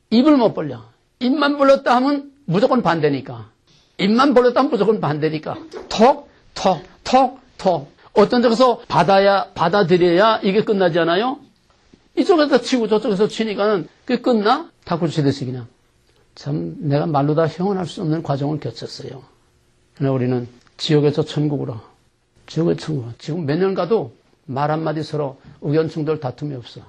입을 못 벌려. 입만 벌렸다 하면 무조건 반대니까. 입만 벌렸다 하면 무조건 반대니까. 톡. 어떤 쪽에서 받아들여야 이게 끝나지 않아요? 이쪽에서 치고 저쪽에서 치니까는 그게 끝나? 탁구 치듯이 그냥. 참, 내가 말로 다 형언할 수 없는 과정을 겪었어요. 그러나 우리는 지옥에서 천국으로, 지옥의 천국. 지금 몇 년 가도 말 한마디 서로 의견 충돌 다툼이 없어.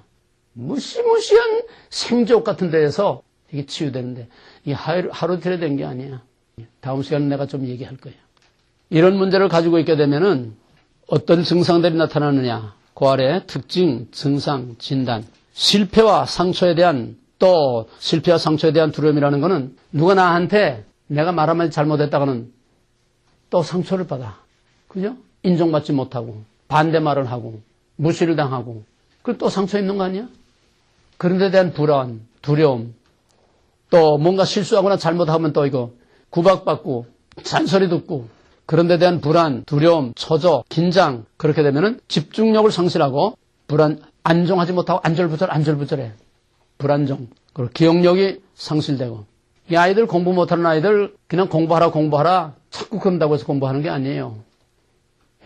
무시무시한 생지옥 같은 데에서 이게 치유되는데, 이게 하루 이틀에 된 게 아니야. 다음 시간에 내가 좀 얘기할 거예요. 이런 문제를 가지고 있게 되면은 어떤 증상들이 나타나느냐. 그 아래 특징, 증상, 진단. 실패와 상처에 대한 두려움이라는 거는 누가 나한테 내가 말 한마디 잘못했다가는 또 상처를 받아. 그죠? 인정받지 못하고, 반대말을 하고, 무시를 당하고, 그럼 또 상처 입는 거 아니야? 그런 데 대한 불안, 두려움, 또 뭔가 실수하거나 잘못하면 또 이거 구박받고, 잔소리 듣고, 그런 데 대한 불안, 두려움, 처져, 긴장, 그렇게 되면은 집중력을 상실하고, 안정하지 못하고 안절부절해. 불안정. 그리고 기억력이 상실되고. 이 아이들 공부 못하는 아이들 그냥 공부하라 자꾸 그런다고 해서 공부하는 게 아니에요.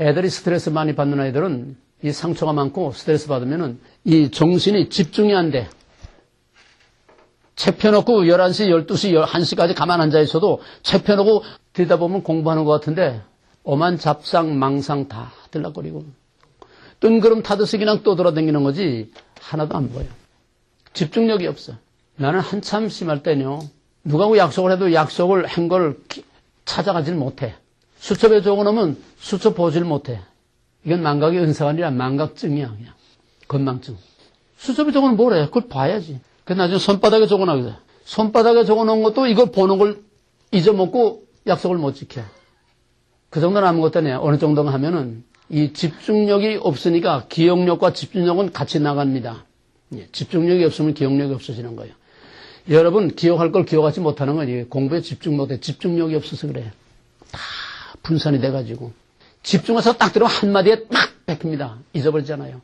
애들이 스트레스 많이 받는 아이들은 이 상처가 많고 스트레스 받으면은 이 정신이 집중이 안 돼. 책 펴놓고 11시, 12시, 1시까지 가만 앉아 있어도 책 펴놓고 들여다보면 공부하는 것 같은데 오만 잡상, 망상 다 들락거리고 뜬구름 타듯이 그냥 떠돌아다니는 거지 하나도 안 보여. 집중력이 없어. 나는 한참 심할 때는요. 누가하고 약속을 해도 약속을 한 걸 찾아가질 못해. 수첩에 적어놓으면 수첩 보질 못해. 이건 망각의 은사가 아니라 망각증이야. 그냥. 건망증. 수첩에 적어놓으면 뭐래? 그걸 봐야지. 그래서 나중에 손바닥에 적어놔. 손바닥에 적어놓은 것도 이걸 보는 걸 잊어먹고 약속을 못 지켜. 그 정도는 아무것도 아니야. 어느 정도 하면은 이 집중력이 없으니까 기억력과 집중력은 같이 나갑니다. 집중력이 없으면 기억력이 없어지는 거예요. 여러분 기억할 걸 기억하지 못하는 건 공부에 집중 못해. 집중력이 없어서 그래. 다 분산이 돼가지고 집중해서 딱 들어 한마디에 딱 뺏깁니다. 잊어버리잖아요.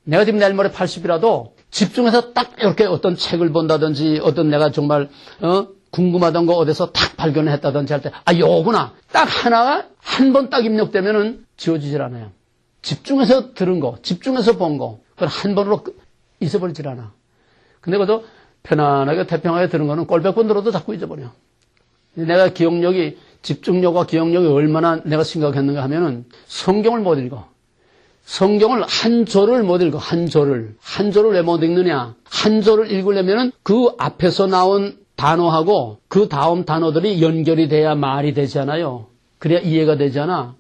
내가 지금 내일 모레 80이라도 집중해서 딱 이렇게 어떤 책을 본다든지 어떤 내가 정말 궁금하던 거 어디서 딱 발견을 했다든지 할 때 요구나 딱 하나가 한 번 딱 입력되면은 지워지질 않아요. 집중해서 들은 거, 집중해서 본 거, 그건 한 번으로 잊어버리질 않아. 근데 그것도 편안하게 태평하게 들은 거는 꼴백 번 들어도 자꾸 잊어버려. 내가 기억력이 집중력과 기억력이 얼마나 내가 심각했는가 하면은 성경을 못 읽어. 성경을 한 절을 못 읽어. 한 절을 왜 못 읽느냐? 한 절을 읽으려면은 그 앞에서 나온 단어하고 그 다음 단어들이 연결이 돼야 말이 되잖아요. 그래야 이해가 되잖아.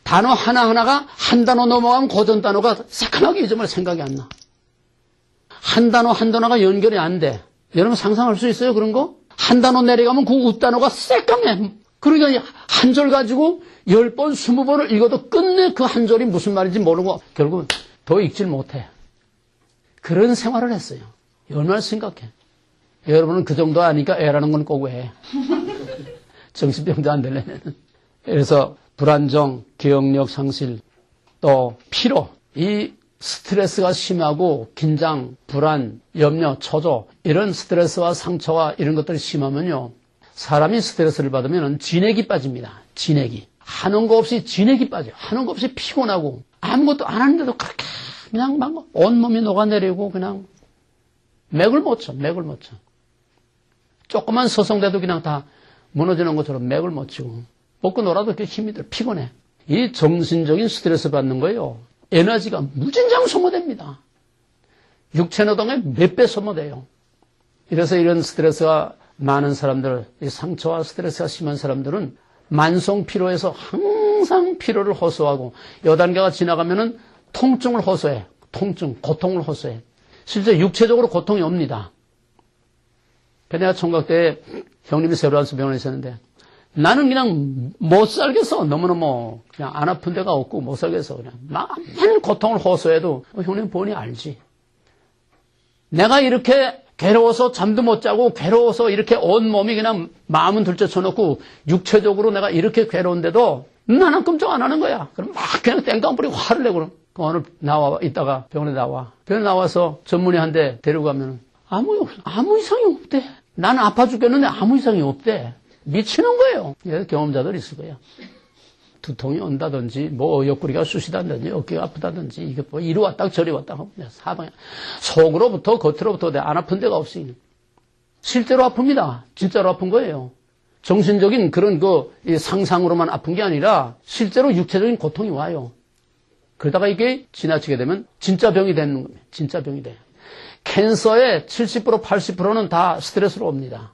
단어 하나하나가 한 단어 넘어가면 고전 단어가 새까맣게 잊으면 생각이 안 나. 한 단어 한 단어가 연결이 안 돼. 여러분 상상할 수 있어요? 그런 거? 한 단어 내려가면 그 웃단어가 새까매. 그러니까 한 절 가지고 10번, 20번을 읽어도 끝내 그 한 절이 무슨 말인지 모르고 결국은 더 읽질 못해. 그런 생활을 했어요. 얼마나 심각해. 여러분은 그 정도 아니까 애라는 건 꼭 해. 정신병도 안 되려면. 그래서 불안정, 기억력 상실, 또 피로, 이 스트레스가 심하고 긴장, 불안, 염려, 초조 이런 스트레스와 상처와 이런 것들이 심하면요. 사람이 스트레스를 받으면 진액이 빠집니다. 진액이. 하는 거 없이 진액이 빠져요. 하는 거 없이 피곤하고 아무것도 안 하는데도 그렇게 그냥 막 온몸이 녹아내리고 그냥 맥을 못 쳐. 조그만 서성대도 그냥 다 무너지는 것처럼 맥을 못 치고 먹고 놀아도 그렇게 힘이 들어. 피곤해. 이 정신적인 스트레스 받는 거예요. 에너지가 무진장 소모됩니다. 육체 노동의 몇 배 소모돼요. 이래서 이런 스트레스가 많은 사람들, 이 상처와 스트레스가 심한 사람들은 만성 피로에서 항상 피로를 호소하고 요 단계가 지나가면은 통증을 호소해. 고통을 호소해. 실제 육체적으로 고통이 옵니다. 내가 총각 때 형님이 세브란스 병원에 있었는데 나는 그냥 못 살겠어. 너무너무 그냥 안 아픈 데가 없고 못 살겠어. 그냥 많은 고통을 호소해도 형님 본인이 알지. 내가 이렇게 괴로워서 잠도 못 자고 괴로워서 이렇게 온 몸이 그냥 마음은 둘째쳐놓고 육체적으로 내가 이렇게 괴로운데도 나는 끔찍 안 하는 거야. 그럼 막 그냥 땡깡 부리고 화를 내고 그럼 오늘 이따가 병원에 나와. 병원에 나와서 전문의 한 대 데리고 가면 아무 이상이 없대. 나는 아파 죽겠는데 아무 이상이 없대. 미치는 거예요. 경험자들 있을 거예요. 두통이 온다든지, 옆구리가 쑤시다든지, 어깨가 아프다든지, 이게 이리 왔다 저리 왔다 하고, 사방에. 속으로부터 겉으로부터 안 아픈 데가 없어요. 실제로 아픕니다. 진짜로 아픈 거예요. 정신적인 그런 상상으로만 아픈 게 아니라, 실제로 육체적인 고통이 와요. 그러다가 이게 지나치게 되면 진짜 병이 되는 겁니다. 진짜 병이 돼요. 캔서의 70%, 80%는 다 스트레스로 옵니다.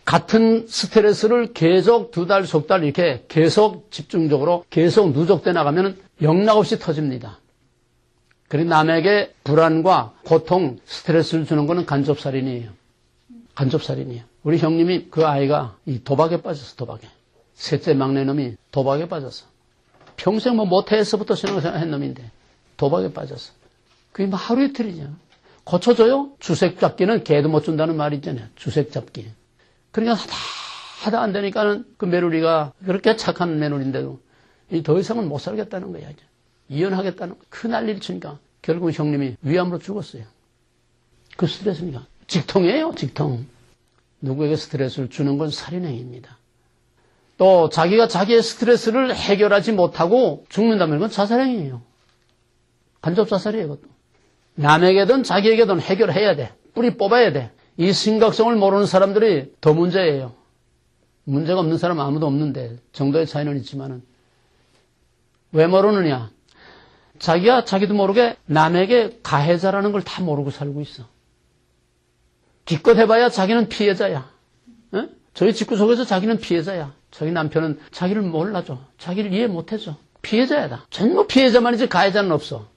같은 스트레스를 계속 2달, 석 달 이렇게 계속 집중적으로 계속 누적돼 나가면 영락없이 터집니다. 그리고 남에게 불안과 고통, 스트레스를 주는 것은 간접살인이에요. 우리 형님이 그 아이가 이 도박에 빠졌어, 도박에. 셋째 막내 놈이 도박에 빠졌어. 평생 모태에서부터 생각한 놈인데 도박에 빠졌어. 그게 하루 이틀이죠. 고쳐줘요? 주색 잡기는 개도 못 준다는 말이 있잖아요. 주색 잡기. 그러니까 하다 안 되니까는 그 며느리가 그렇게 착한 며느리인데도 더 이상은 못 살겠다는 거야. 이혼하겠다는 거야. 큰 난리를 치니까 결국 형님이 위암으로 죽었어요. 그 스트레스니까. 직통이에요, 직통. 누구에게 스트레스를 주는 건 살인행위입니다. 또 자기가 자기의 스트레스를 해결하지 못하고 죽는다면 그건 자살행위예요. 간접자살이에요, 그것도. 남에게든 자기에게든 해결해야 돼. 뿌리 뽑아야 돼. 이 심각성을 모르는 사람들이 더 문제예요. 문제가 없는 사람 아무도 없는데 정도의 차이는 있지만은 왜 모르느냐? 자기가 자기도 모르게 남에게 가해자라는 걸 다 모르고 살고 있어. 기껏 해봐야 자기는 피해자야. 에? 저희 집구석에서 자기는 피해자야. 저희 남편은 자기를 몰라줘. 자기를 이해 못해줘. 피해자야. 전부 피해자만이지 가해자는 없어.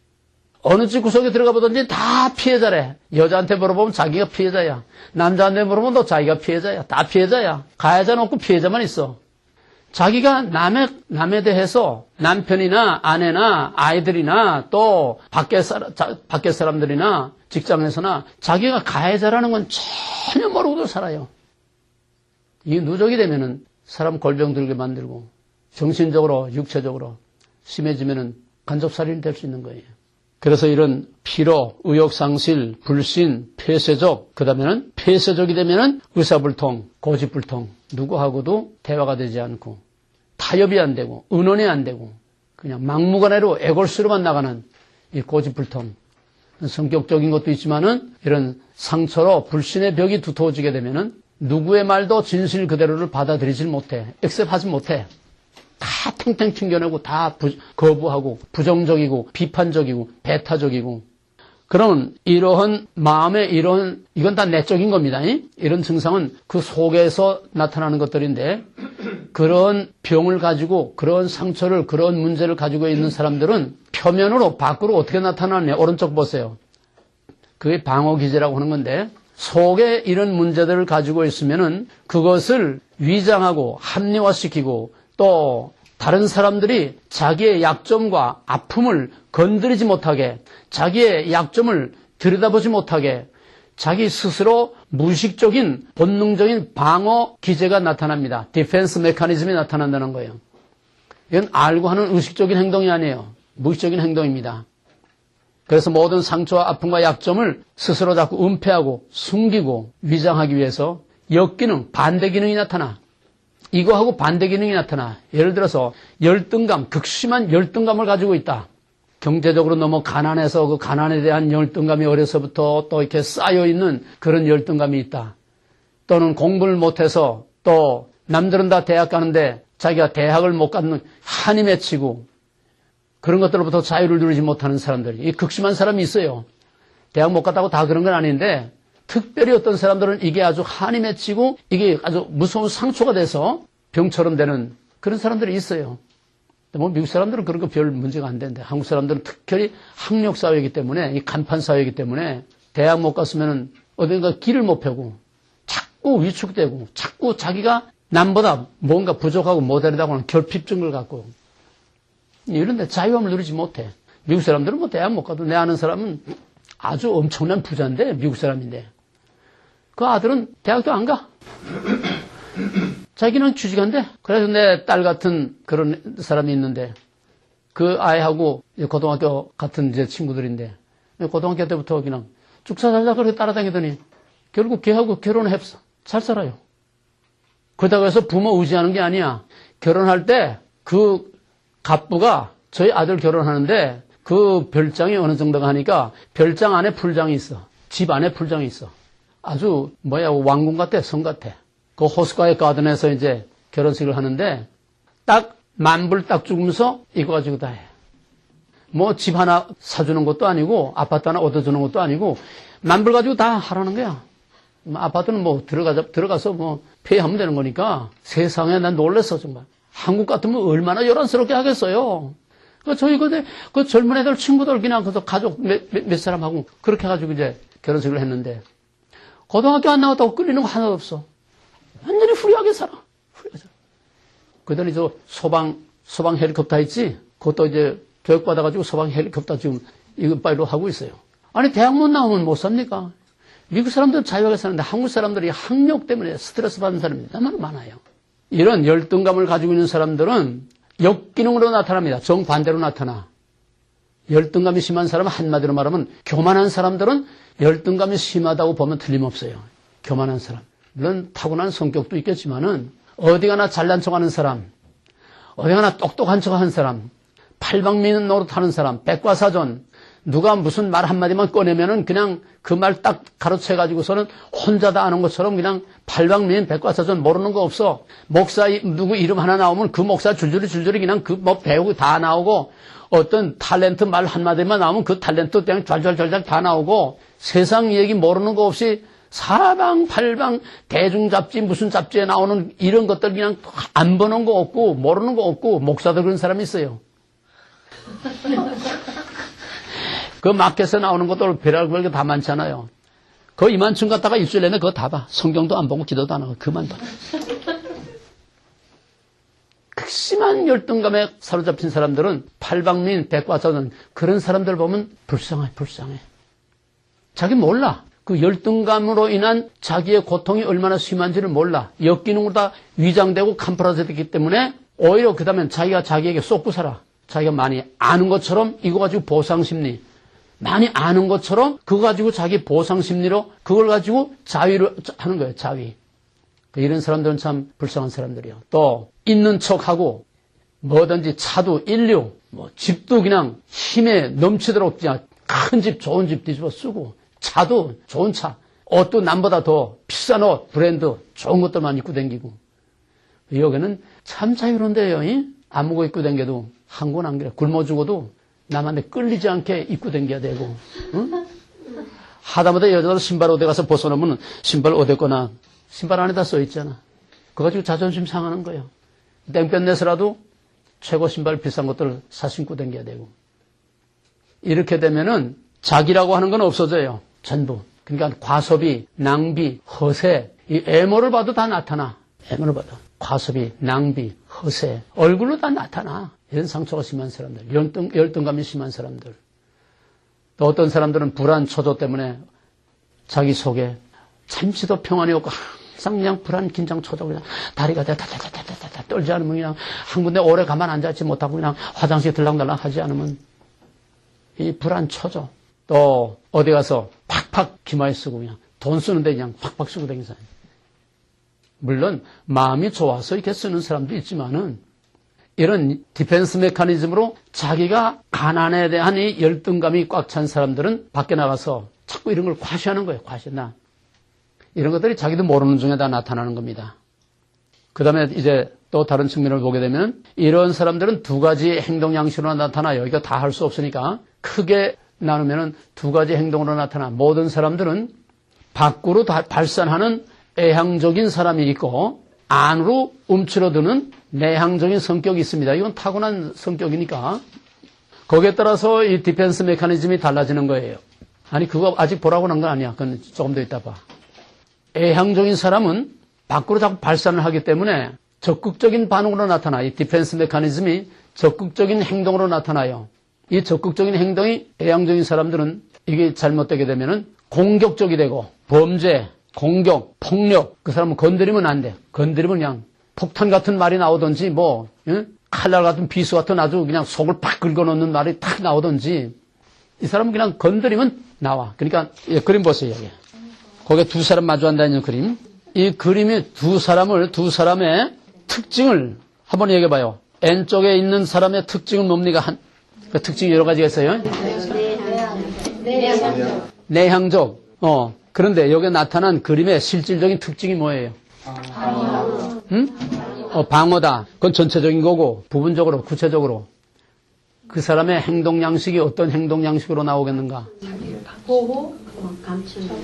어느 집 구석에 들어가 보든지 다 피해자래. 여자한테 물어보면 자기가 피해자야. 남자한테 물어보면 또 자기가 피해자야. 다 피해자야. 가해자는 없고 피해자만 있어. 자기가 남에 대해서 남편이나 아내나 아이들이나 또 밖에 사람들이나 직장에서나 자기가 가해자라는 건 전혀 모르고도 살아요. 이게 누적이 되면은 사람 골병 들게 만들고 정신적으로 육체적으로 심해지면은 간접살인이 될 수 있는 거예요. 그래서 이런 피로, 의욕상실, 불신, 폐쇄적, 그 다음에는 폐쇄적이 되면은 의사불통, 고집불통, 누구하고도 대화가 되지 않고 타협이 안 되고 의논이 안 되고 그냥 막무가내로 애골수로만 나가는 이 고집불통. 성격적인 것도 있지만은 이런 상처로 불신의 벽이 두터워지게 되면은 누구의 말도 진실 그대로를 받아들이질 못해. 액셉하지 못해. 다 탱탱 튕겨내고 다 거부하고 부정적이고 비판적이고 배타적이고. 그러면 이러한 마음의 이건 다 내적인 겁니다. 이런 증상은 그 속에서 나타나는 것들인데 그런 병을 가지고 그런 상처를 그런 문제를 가지고 있는 사람들은 표면으로 밖으로 어떻게 나타나느냐. 오른쪽 보세요. 그게 방어기제라고 하는 건데 속에 이런 문제들을 가지고 있으면은 그것을 위장하고 합리화시키고 또 다른 사람들이 자기의 약점과 아픔을 건드리지 못하게 자기의 약점을 들여다보지 못하게 자기 스스로 무의식적인 본능적인 방어 기제가 나타납니다. 디펜스 메커니즘이 나타난다는 거예요. 이건 알고 하는 의식적인 행동이 아니에요. 무의식적인 행동입니다. 그래서 모든 상처와 아픔과 약점을 스스로 자꾸 은폐하고 숨기고 위장하기 위해서 역기능, 반대 기능이 나타나. 이거하고 반대 기능이 나타나. 예를 들어서 열등감, 극심한 열등감을 가지고 있다. 경제적으로 너무 가난해서 그 가난에 대한 열등감이 어려서부터 또 이렇게 쌓여있는 그런 열등감이 있다. 또는 공부를 못해서 또 남들은 다 대학 가는데 자기가 대학을 못 가는 한이 맺히고 그런 것들로부터 자유를 누리지 못하는 사람들이 이 극심한 사람이 있어요. 대학 못 갔다고 다 그런 건 아닌데 특별히 어떤 사람들은 이게 아주 한이 맺히고 이게 아주 무서운 상처가 돼서 병처럼 되는 그런 사람들이 있어요. 뭐 미국 사람들은 그런 거 별 문제가 안 되는데 한국 사람들은 특별히 학력 사회이기 때문에 이 간판 사회이기 때문에 대학 못 갔으면은 어딘가 길을 못 펴고 자꾸 위축되고 자꾸 자기가 남보다 뭔가 부족하고 모자르다고 하는 결핍증을 갖고 이런데 자유함을 누리지 못해. 미국 사람들은 뭐 대학 못 가도 내 아는 사람은 아주 엄청난 부자인데 미국 사람인데 그 아들은 대학도 안 가. 자기는 취직한대. 그래서 내 딸 같은 그런 사람이 있는데 그 아이하고 고등학교 같은 이제 친구들인데 고등학교 때부터 그냥 쭉사 살자 그렇게 따라다니더니 결국 걔하고 결혼을 했어. 잘 살아요. 그러다고 해서 부모 의지하는 게 아니야. 결혼할 때 그 갑부가 저희 아들 결혼하는데 그 별장이 어느 정도가 하니까 별장 안에 풀장이 있어. 집 안에 풀장이 있어. 아주 왕궁 같아, 성 같아. 그 호숫가의 가든에서 이제 결혼식을 하는데 딱 만불 딱 주면서 이거 가지고 다 해. 뭐 집 하나 사주는 것도 아니고 아파트 하나 얻어주는 것도 아니고 만불 가지고 다 하라는 거야. 아파트는 뭐 들어가서 뭐 폐하면 되는 거니까 세상에 난 놀랬어 정말. 한국 같으면 얼마나 요란스럽게 하겠어요. 저희 그 젊은 애들 친구들 그냥 그래서 가족 몇 사람하고 그렇게 해가지고 이제 결혼식을 했는데 고등학교 안 나왔다고 끌리는 거 하나도 없어. 완전히 후리하게 살아. 그러더니 저 소방 헬리콥터 있지? 그것도 이제 교육받아가지고 소방 헬리콥터 지금 이거 빨로 하고 있어요. 아니 대학 못 나오면 못 삽니까? 미국 사람들은 자유하게 사는데 한국 사람들이 학력 때문에 스트레스 받는 사람이 너무 많아요. 이런 열등감을 가지고 있는 사람들은 역기능으로 나타납니다. 정반대로 나타나. 열등감이 심한 사람은 한마디로 말하면 교만한 사람들은 열등감이 심하다고 보면 틀림없어요. 교만한 사람. 물론 타고난 성격도 있겠지만은 어디 가나 잘난 척하는 사람, 어디 가나 똑똑한 척하는 사람, 팔방미는 노릇하는 사람, 백과사전, 누가 무슨 말 한마디만 꺼내면은 그냥 그 말 딱 가로채가지고서는 혼자 다 아는 것처럼 그냥 팔방미인 백과사전 모르는 거 없어. 목사 누구 이름 하나 나오면 그 목사 줄줄이 그냥 그 뭐 배우고 다 나오고 어떤 탤런트 말 한마디만 나오면 그 탤런트 그냥 잘 다 나오고 세상 얘기 모르는 거 없이 사방팔방 대중 잡지 무슨 잡지에 나오는 이런 것들 그냥 안 보는 거 없고 모르는 거 없고 목사들 그런 사람이 있어요. 그 마켓에 나오는 것들 별별 게 다 많잖아요. 그 이만큼 갖다가 일주일 내내 그거 다 봐. 성경도 안 보고 기도도 안 하고 그만 봐. 극심한 열등감에 사로잡힌 사람들은 팔방민 백과사전 그런 사람들 보면 불쌍해. 자기 몰라. 그 열등감으로 인한 자기의 고통이 얼마나 심한지를 몰라. 역기능으로 다 위장되고 캄프라져있기 때문에 오히려 그 다음엔 자기가 자기에게 쏟고 살아. 자기가 많이 아는 것처럼 이거 가지고 보상심리. 많이 아는 것처럼 그거 가지고 자기 보상심리로 그걸 가지고 자위를 하는 거예요. 자위. 이런 사람들은 참 불쌍한 사람들이에요. 또 있는 척하고 뭐든지 차도 인류, 뭐 집도 그냥 힘에 넘치도록 그냥 큰 집, 좋은 집 뒤집어 쓰고 차도 좋은 차, 옷도 남보다 더 비싼 옷, 브랜드, 좋은 것들만 입고 다니고. 여기는 참 자유로운데요. 아무거 입고 다녀도 한건 안 그래. 굶어 죽어도 남한테 끌리지 않게 입고 다녀야 되고. 응? 하다못해 여자들 신발 어디 가서 벗어놓으면 신발 어디 거나 신발 안에다 써 있잖아. 그거 가지고 자존심 상하는 거예요. 땡볕 내서라도 최고 신발 비싼 것들을 사 신고 다녀야 되고. 이렇게 되면은 자기라고 하는 건 없어져요. 전부. 그러니까 과소비, 낭비, 허세, 이 애모를 봐도 다 나타나. 애모를 봐도. 과소비, 낭비, 허세, 얼굴로 다 나타나. 이런 상처가 심한 사람들, 열등감이 심한 사람들. 또 어떤 사람들은 불안, 초조 때문에 자기 속에 잠시도 평안이 없고 항상 그냥 불안, 긴장, 초조, 그냥 다리가 다다다다다다 떨지 않으면 그냥 한 군데 오래 가만 앉아있지 못하고 그냥 화장실 들락날락 하지 않으면 이 불안, 초조. 또 어디 가서 팍팍 기마에 쓰고 그냥 돈 쓰는데 그냥 팍팍 쓰고 다니는 사람. 물론 마음이 좋아서 이렇게 쓰는 사람도 있지만은 이런 디펜스 메커니즘으로 자기가 가난에 대한 이 열등감이 꽉 찬 사람들은 밖에 나가서 자꾸 이런 걸 과시하는 거예요. 과시나 이런 것들이 자기도 모르는 중에 다 나타나는 겁니다. 그 다음에 이제 또 다른 측면을 보게 되면 이런 사람들은 두 가지 행동 양식으로 나타나요. 이거 다 할 수 없으니까 크게 나누면은 두 가지 행동으로 나타나. 모든 사람들은 밖으로 발산하는 애향적인 사람이 있고 안으로 움츠러드는 내향적인 성격이 있습니다. 이건 타고난 성격이니까 거기에 따라서 이 디펜스 메커니즘이 달라지는 거예요. 아니 그거 아직 보라고 난 건 아니야. 그건 조금 더 있다 봐. 애향적인 사람은 밖으로 자꾸 발산을 하기 때문에 적극적인 반응으로 나타나. 이 디펜스 메커니즘이 적극적인 행동으로 나타나요. 이 적극적인 행동이 애향적인 사람들은 이게 잘못되게 되면은 공격적이 되고 범죄, 공격, 폭력, 그 사람은 건드리면 안 돼. 건드리면 그냥 폭탄 같은 말이 나오든지 뭐 칼날 같은 비수 같은 아주 그냥 속을 팍 긁어놓는 말이 탁 나오든지 이 사람은 그냥 건드리면 나와. 그러니까 예, 그림 보세요. 여기. 거기에 두 사람 마주한다는 그림. 이 그림이 두 사람의 특징을 한번 얘기해봐요. N쪽에 있는 사람의 특징은 뭡니까? 그 특징이 여러 가지가 있어요. 내향적. 그런데 여기에 나타난 그림의 실질적인 특징이 뭐예요? 방어다. 그건 전체적인 거고 부분적으로 구체적으로 그 사람의 행동 양식이 어떤 행동 양식으로 나오겠는가? 보호, 감추는 거.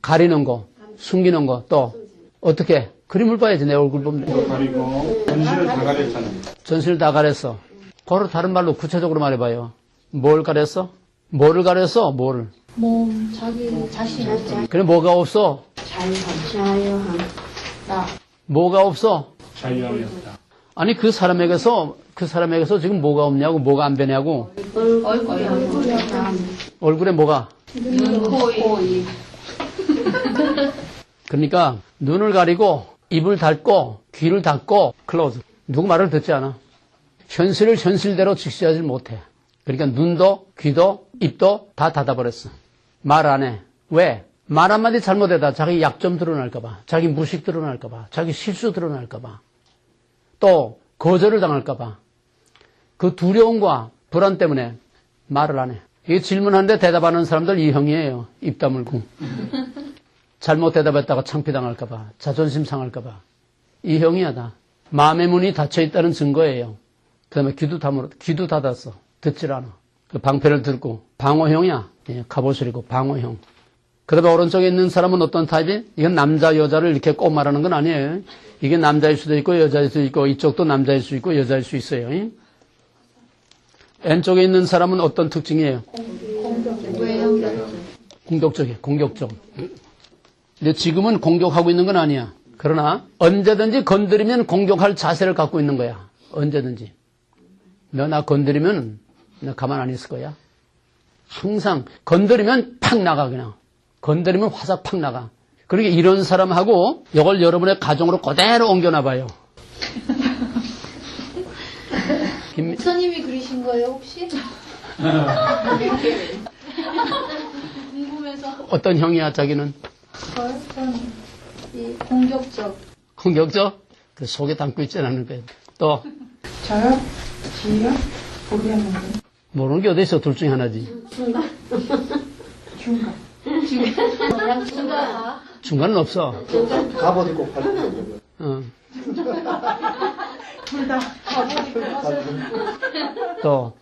가리는 거, 숨기는 거, 또 어떻게? 그림을 봐야지. 내 얼굴 보면 가리고 전신을 다 가렸잖아요. 전신을 다 가렸어. 그걸 다른 말로 구체적으로 말해봐요. 뭘 가렸어? 뭐를 가렸어? 뭐를? 몸, 자기 자신. 그래 뭐가 없어? 자유함. 뭐가 없어? 자유함이었다. 아니 그 사람에게서 지금 뭐가 없냐고, 뭐가 안 되냐고. 얼굴에 뭐가? 눈, 코, 입. 그러니까 눈을 가리고 입을 닫고 귀를 닫고 클로즈. 누구 말을 듣지 않아. 현실을 현실대로 직시하지 못해. 그러니까 눈도 귀도 입도 다 닫아버렸어. 말 안 해. 왜? 말 한마디 잘못해다 자기 약점 드러날까 봐. 자기 무식 드러날까 봐. 자기 실수 드러날까 봐. 또 거절을 당할까 봐. 그 두려움과 불안 때문에 말을 안 해. 이 질문하는데 대답하는 사람들 이 형이에요. 입 다물고. 잘못 대답했다가 창피당할까 봐. 자존심 상할까 봐. 이 형이야 다. 마음의 문이 닫혀있다는 증거예요. 그 다음에 귀도 닫았어. 듣질 않아. 그 방패를 들고 방어형이야. 예, 갑옷을이고 방어형. 그 다음에 오른쪽에 있는 사람은 어떤 타입이? 이건 남자 여자를 이렇게 꼭 말하는 건 아니에요. 이게 남자일 수도 있고 여자일 수도 있고 이쪽도 남자일 수 있고 여자일 수 있어요. 예? N쪽에 있는 사람은 어떤 특징이에요? 공격적. 근데 지금은 공격하고 있는 건 아니야. 그러나 언제든지 건드리면 공격할 자세를 갖고 있는 거야. 언제든지. 너 나 건드리면 나 가만 안 있을 거야. 항상 건드리면 팍 나가 그냥. 건드리면 화살 팍 나가. 그러니까 이런 사람하고 이걸 여러분의 가정으로 그대로 옮겨놔봐요. 목사님이 그리신 거예요 혹시? 궁금해서. 어떤 형이야 자기는? 이 공격적. 공격적? 그 속에 담고 있지 않는 거예요. 또 저요? 지요? 모르겠는데. 모르는 게 어디 있어? 둘 중에 하나지. 중간. 중간은 없어. 갑옷 입고 팔 때. 어. 둘 다. 또,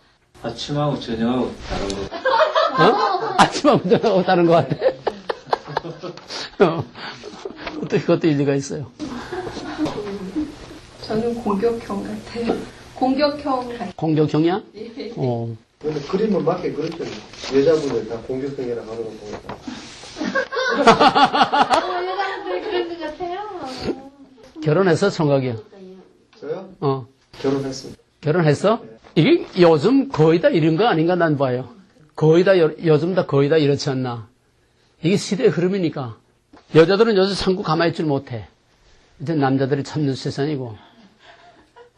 아침하고 저녁하고 다른 거. 아침하고 저녁하고 다른 것 같아. 그것도 일리가 있어요. 저는 공격형 같아요. 공격형 같아요. 공격형이야? 근데 그림은 맞게 그렸죠. 여자분들 다 공격형이라 하는 거 보니까. 여자분들 그런 것 같아요. 결혼했어, 총각이야? 저요? 결혼했습니다. 결혼했어? 이게 요즘 거의 다 이런 거 아닌가 난 봐요. 거의 다, 요즘 다 거의 다 이렇지 않나. 이게 시대의 흐름이니까. 여자들은 요새 참고 가만히 있질 못해. 이제 남자들이 참는 세상이고.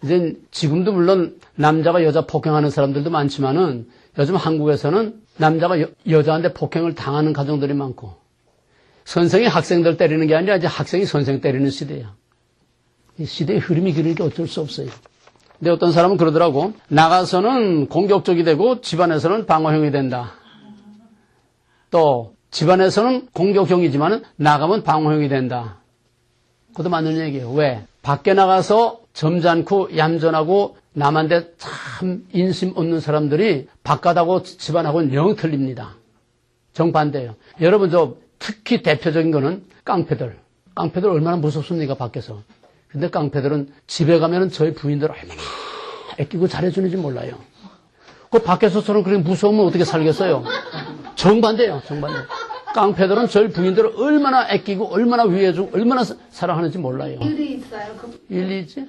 이제 지금도 물론 남자가 여자 폭행하는 사람들도 많지만은 요즘 한국에서는 남자가 여자한테 폭행을 당하는 가정들이 많고 선생이 학생들 때리는 게 아니라 이제 학생이 선생 때리는 시대야. 이 시대의 흐름이 그러니까 어쩔 수 없어요. 근데 어떤 사람은 그러더라고. 나가서는 공격적이 되고 집안에서는 방어형이 된다. 또 집안에서는 공격형이지만 나가면 방어형이 된다. 그것도 맞는 얘기예요. 왜? 밖에 나가서 점잖고 얌전하고 남한테 참 인심 없는 사람들이 바깥하고 집안하고는 영 틀립니다. 정반대예요. 여러분 특히 대표적인 거는 깡패들. 깡패들 얼마나 무섭습니까 밖에서. 근데 깡패들은 집에 가면은 저희 부인들 얼마나 애끼고 잘해주는지 몰라요. 그 밖에서처럼 그렇게 무서우면 어떻게 살겠어요? 정반대예요. 정반대. 깡패들은 저희 부인들을 얼마나 애끼고 얼마나 위해주고 얼마나 사랑하는지 몰라요. 일리 있어요. 일리 있지?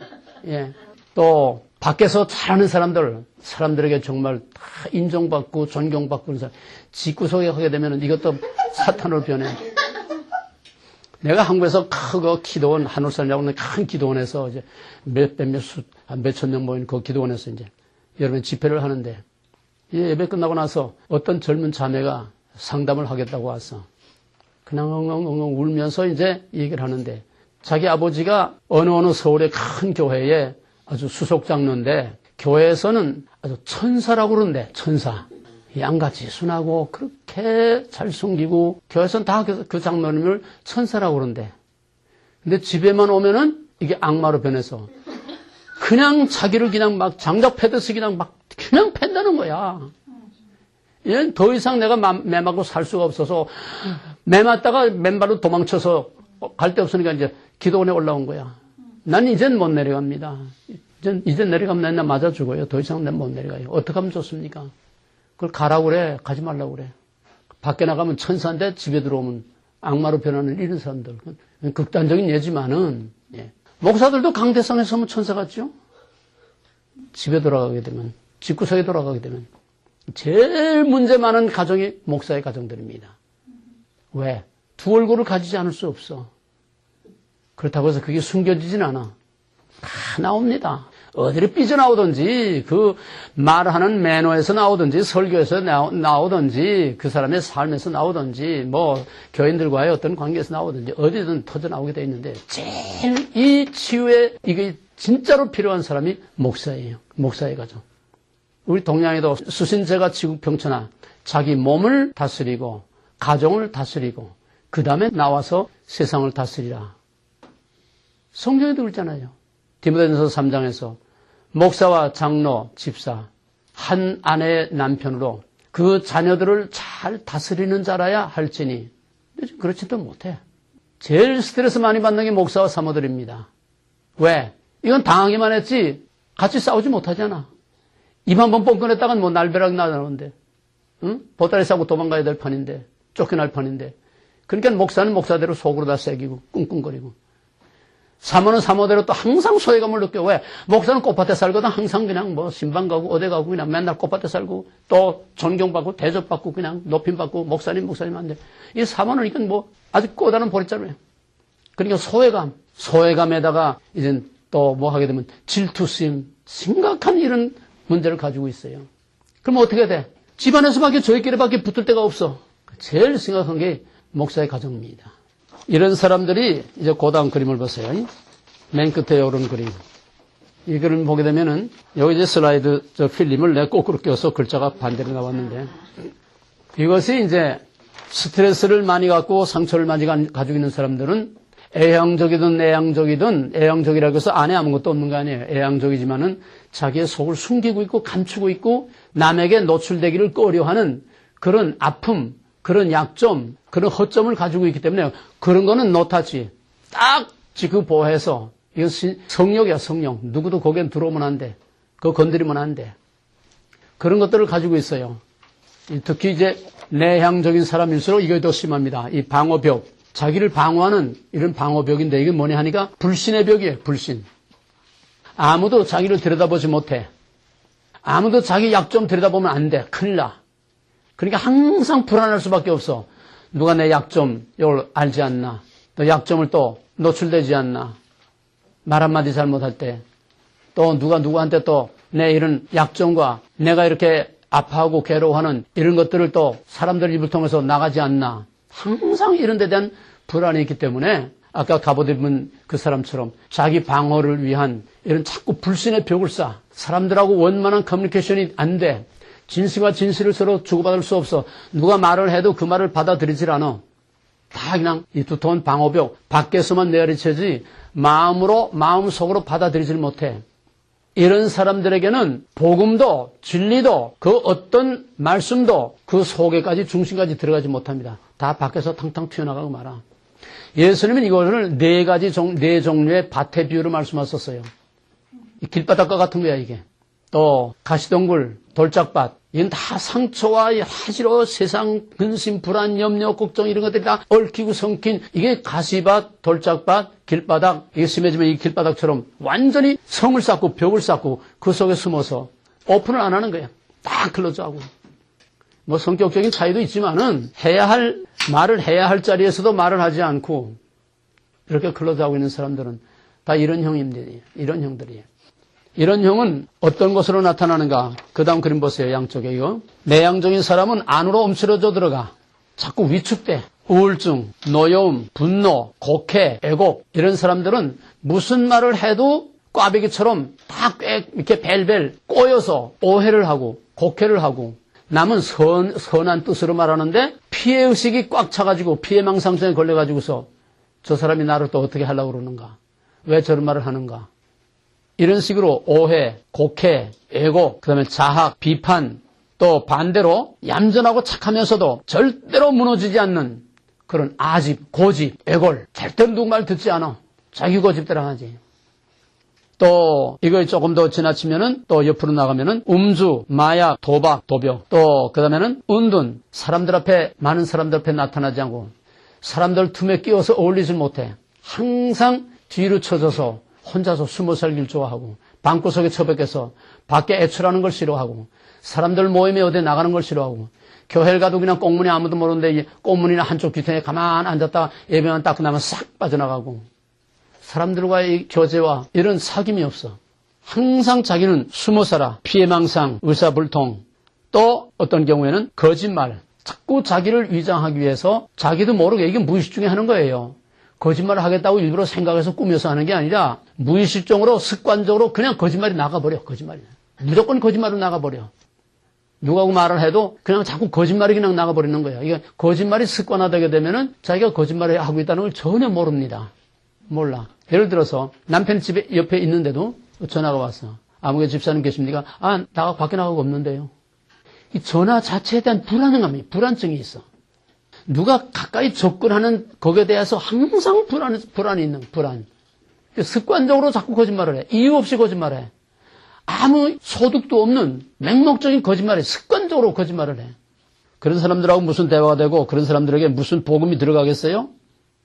예. 또 밖에서 잘하는 사람들에게 정말 다 인정받고 존경받고 그런 사람 집구석에 하게 되면 이것도 사탄으로 변해. 내가 한국에서 크고 기도원 한울산이라고 하는 큰 기도원에서 이제 몇천 명 모인 그 기도원에서 이제 여러분 집회를 하는데 예배 끝나고 나서 어떤 젊은 자매가 상담을 하겠다고 왔어. 그냥 엉엉엉엉 울면서 이제 얘기를 하는데 자기 아버지가 어느 서울의 큰 교회에 아주 수석장로인데 교회에서는 아주 천사라고 그러는데 천사. 양같이 순하고 그렇게 잘 숨기고 교회에서는 다 그 장로님을 천사라고 그러는데 근데 집에만 오면은 이게 악마로 변해서 그냥 자기를 그냥 막 장작 패듯이 그냥 팬다는 거야. 얘는 더 이상 내가 매 맞고 살 수가 없어서 매 맞다가 맨발로 도망쳐서 갈 데 없으니까 이제 기도원에 올라온 거야. 난 이젠 못 내려갑니다. 이젠 내려가면 나 맞아 죽어요. 더 이상 난 못 내려가요. 어떻게 하면 좋습니까? 그걸 가라고 그래. 가지 말라고 그래. 밖에 나가면 천사인데 집에 들어오면 악마로 변하는 이런 사람들. 극단적인 예지만은, 예. 목사들도 강대상에 서면 천사 같죠? 집에 돌아가게 되면, 집구석에 돌아가게 되면. 제일 문제 많은 가정이 목사의 가정들입니다. 왜? 두 얼굴을 가지지 않을 수 없어. 그렇다고 해서 그게 숨겨지진 않아. 다 나옵니다. 어디를 삐져나오든지 그 말하는 매너에서 나오든지 설교에서 나오든지 그 사람의 삶에서 나오든지 뭐 교인들과의 어떤 관계에서 나오든지 어디든 터져나오게 돼 있는데 제일 이 치유에 이게 진짜로 필요한 사람이 목사예요. 목사의 가정. 우리 동양에도 수신제가 지국평천하 자기 몸을 다스리고 가정을 다스리고 그 다음에 나와서 세상을 다스리라. 성경에도 그렇잖아요. 디모데전서 3장에서 목사와 장로, 집사 한 아내의 남편으로 그 자녀들을 잘 다스리는 자라야 할지니 그렇지도 못해. 제일 스트레스 많이 받는 게 목사와 사모들입니다. 왜? 이건 당하기만 했지 같이 싸우지 못하잖아. 입 한 번 뻥꺼냈다간 뭐 날벼락 나오는데 응? 보따리 싸고 도망가야 될 판인데 쫓겨날 판인데 그러니까 목사는 목사대로 속으로 다 새기고 꿍꿍거리고 사모는 사모대로 또 항상 소외감을 느껴. 왜? 목사는 꽃밭에 살거든 항상 그냥 뭐 신방 가고 어디 가고 그냥 맨날 꽃밭에 살고 또 존경받고 대접받고 그냥 높임받고 목사님 한데 이 사모는 이건 뭐 아주 꼬다른 보릿자루예요. 그러니까 소외감에다가 이제 또 뭐 하게 되면 질투심 심각한 이런 문제를 가지고 있어요. 그럼 어떻게 돼? 집안에서밖에 저희끼리밖에 붙을 데가 없어. 제일 심각한 게 목사의 가정입니다. 이런 사람들이 이제 고다음 그림을 보세요. 맨 끝에 오른 그림. 이 글을 보게 되면은, 여기 이제 슬라이드 필름을 내가 거꾸로 껴서 글자가 반대로 나왔는데, 이것이 이제 스트레스를 많이 갖고 상처를 많이 가지고 있는 사람들은 애양적이든 내양적이든, 애양적이라고 해서 안에 아무것도 없는 거 아니에요. 애양적이지만은 자기의 속을 숨기고 있고 감추고 있고 남에게 노출되기를 꺼려하는 그런 아픔, 그런 약점, 그런 허점을 가지고 있기 때문에 그런 거는 노타치. 딱 그 보호해서, 이건 성욕이야, 성욕. 누구도 거기에 들어오면 안 돼. 그거 건드리면 안 돼. 그런 것들을 가지고 있어요. 특히 이제 내향적인 사람일수록 이게 더 심합니다. 이 방어벽. 자기를 방어하는 이런 방어벽인데 이게 뭐냐 하니까 불신의 벽이에요. 불신. 아무도 자기를 들여다보지 못해. 아무도 자기 약점 들여다보면 안 돼. 큰일 나. 그러니까 항상 불안할 수밖에 없어. 누가 내 약점 이걸 알지 않나. 또 약점을 또 노출되지 않나. 말 한마디 잘못할 때. 또 누가 누구한테 또 내 이런 약점과 내가 이렇게 아파하고 괴로워하는 이런 것들을 또 사람들 입을 통해서 나가지 않나. 항상 이런 데 대한 불안이 있기 때문에 아까 갑옷 입은 그 사람처럼 자기 방어를 위한 이런 자꾸 불신의 벽을 쌓아. 사람들하고 원만한 커뮤니케이션이 안 돼. 진실과 진실을 서로 주고받을 수 없어. 누가 말을 해도 그 말을 받아들이질 않아. 다 그냥 이 두터운 방어벽 밖에서만 내리쳐지 마음속으로 받아들이질 못해. 이런 사람들에게는 복음도 진리도 그 어떤 말씀도 그 속에까지 중심까지 들어가지 못합니다. 다 밖에서 탕탕 튀어나가고 말아. 예수님은 이거를 네 종류의 밭의 비유로 말씀하셨어요. 길바닥과 같은 거야 이게. 또 가시덩굴, 돌짝밭 이건 다 상처와 하지로 세상 근심, 불안, 염려, 걱정 이런 것들이 다 얽히고 성긴 이게 가시밭, 돌짝밭, 길바닥 이게 심해지면 이 길바닥처럼 완전히 성을 쌓고 벽을 쌓고 그 속에 숨어서 오픈을 안 하는 거예요. 딱 클로즈하고. 뭐 성격적인 차이도 있지만은 말을 해야 할 자리에서도 말을 하지 않고 이렇게 클로즈하고 있는 사람들은 다 이런 형들이에요. 이런 형들이에요. 이런 형은 어떤 것으로 나타나는가? 그 다음 그림 보세요. 양쪽에 이거. 내향적인 사람은 안으로 움츠러져 들어가. 자꾸 위축돼. 우울증, 노여움, 분노, 곡해, 애곡 이런 사람들은 무슨 말을 해도 꽈배기처럼 다 꽤 이렇게 벨벨 꼬여서 오해를 하고 곡해를 하고 남은 선한 뜻으로 말하는데 피해의식이 꽉 차가지고 피해망상증에 걸려가지고서 저 사람이 나를 또 어떻게 하려고 그러는가? 왜 저런 말을 하는가? 이런 식으로 오해, 곡해, 애곡, 그 다음에 자학, 비판, 또 반대로 얌전하고 착하면서도 절대로 무너지지 않는 그런 아집, 고집, 애골, 절대로 누구 말 듣지 않아. 자기 고집대로 하지. 또 이걸 조금 더 지나치면은 또 옆으로 나가면은 음주, 마약, 도박, 도벽, 또 그 다음에는 은둔, 많은 사람들 앞에 나타나지 않고 사람들 틈에 끼어서 어울리지 못해. 항상 뒤로 쳐져서 혼자서 숨어 살길 좋아하고 방구석에 처박혀서 밖에 애출하는 걸 싫어하고 사람들 모임에 어디 나가는 걸 싫어하고 교회를 가도 그냥 꽁문이 아무도 모르는데 꽁문이나 한쪽 뒤편에 가만 앉았다가 예배만 딱 끝나면 싹 빠져나가고 사람들과의 교제와 이런 사귐이 없어. 항상 자기는 숨어 살아. 피해망상, 의사불통 또 어떤 경우에는 거짓말. 자꾸 자기를 위장하기 위해서 자기도 모르게 이게 무의식 중에 하는 거예요. 거짓말을 하겠다고 일부러 생각해서 꾸며서 하는 게 아니라 무의식적으로 습관적으로 그냥 거짓말이 나가버려. 거짓말이. 무조건 거짓말로 나가버려. 누구하고 말을 해도 그냥 자꾸 거짓말이 그냥 나가버리는 거예요. 이게 거짓말이 습관화되게 되면은 자기가 거짓말을 하고 있다는 걸 전혀 모릅니다. 몰라. 예를 들어서 남편이 집에 옆에 있는데도 전화가 왔어. 아무개 집사님 계십니까? 나가 밖에 나가고 없는데요. 이 전화 자체에 대한 불안증이 있어. 누가 가까이 접근하는 거기에 대해서 항상 불안이 있는 불안. 습관적으로 자꾸 거짓말을 해. 이유 없이 거짓말해. 아무 소득도 없는 맹목적인 거짓말에 습관적으로 거짓말을 해. 그런 사람들하고 무슨 대화가 되고 그런 사람들에게 무슨 복음이 들어가겠어요?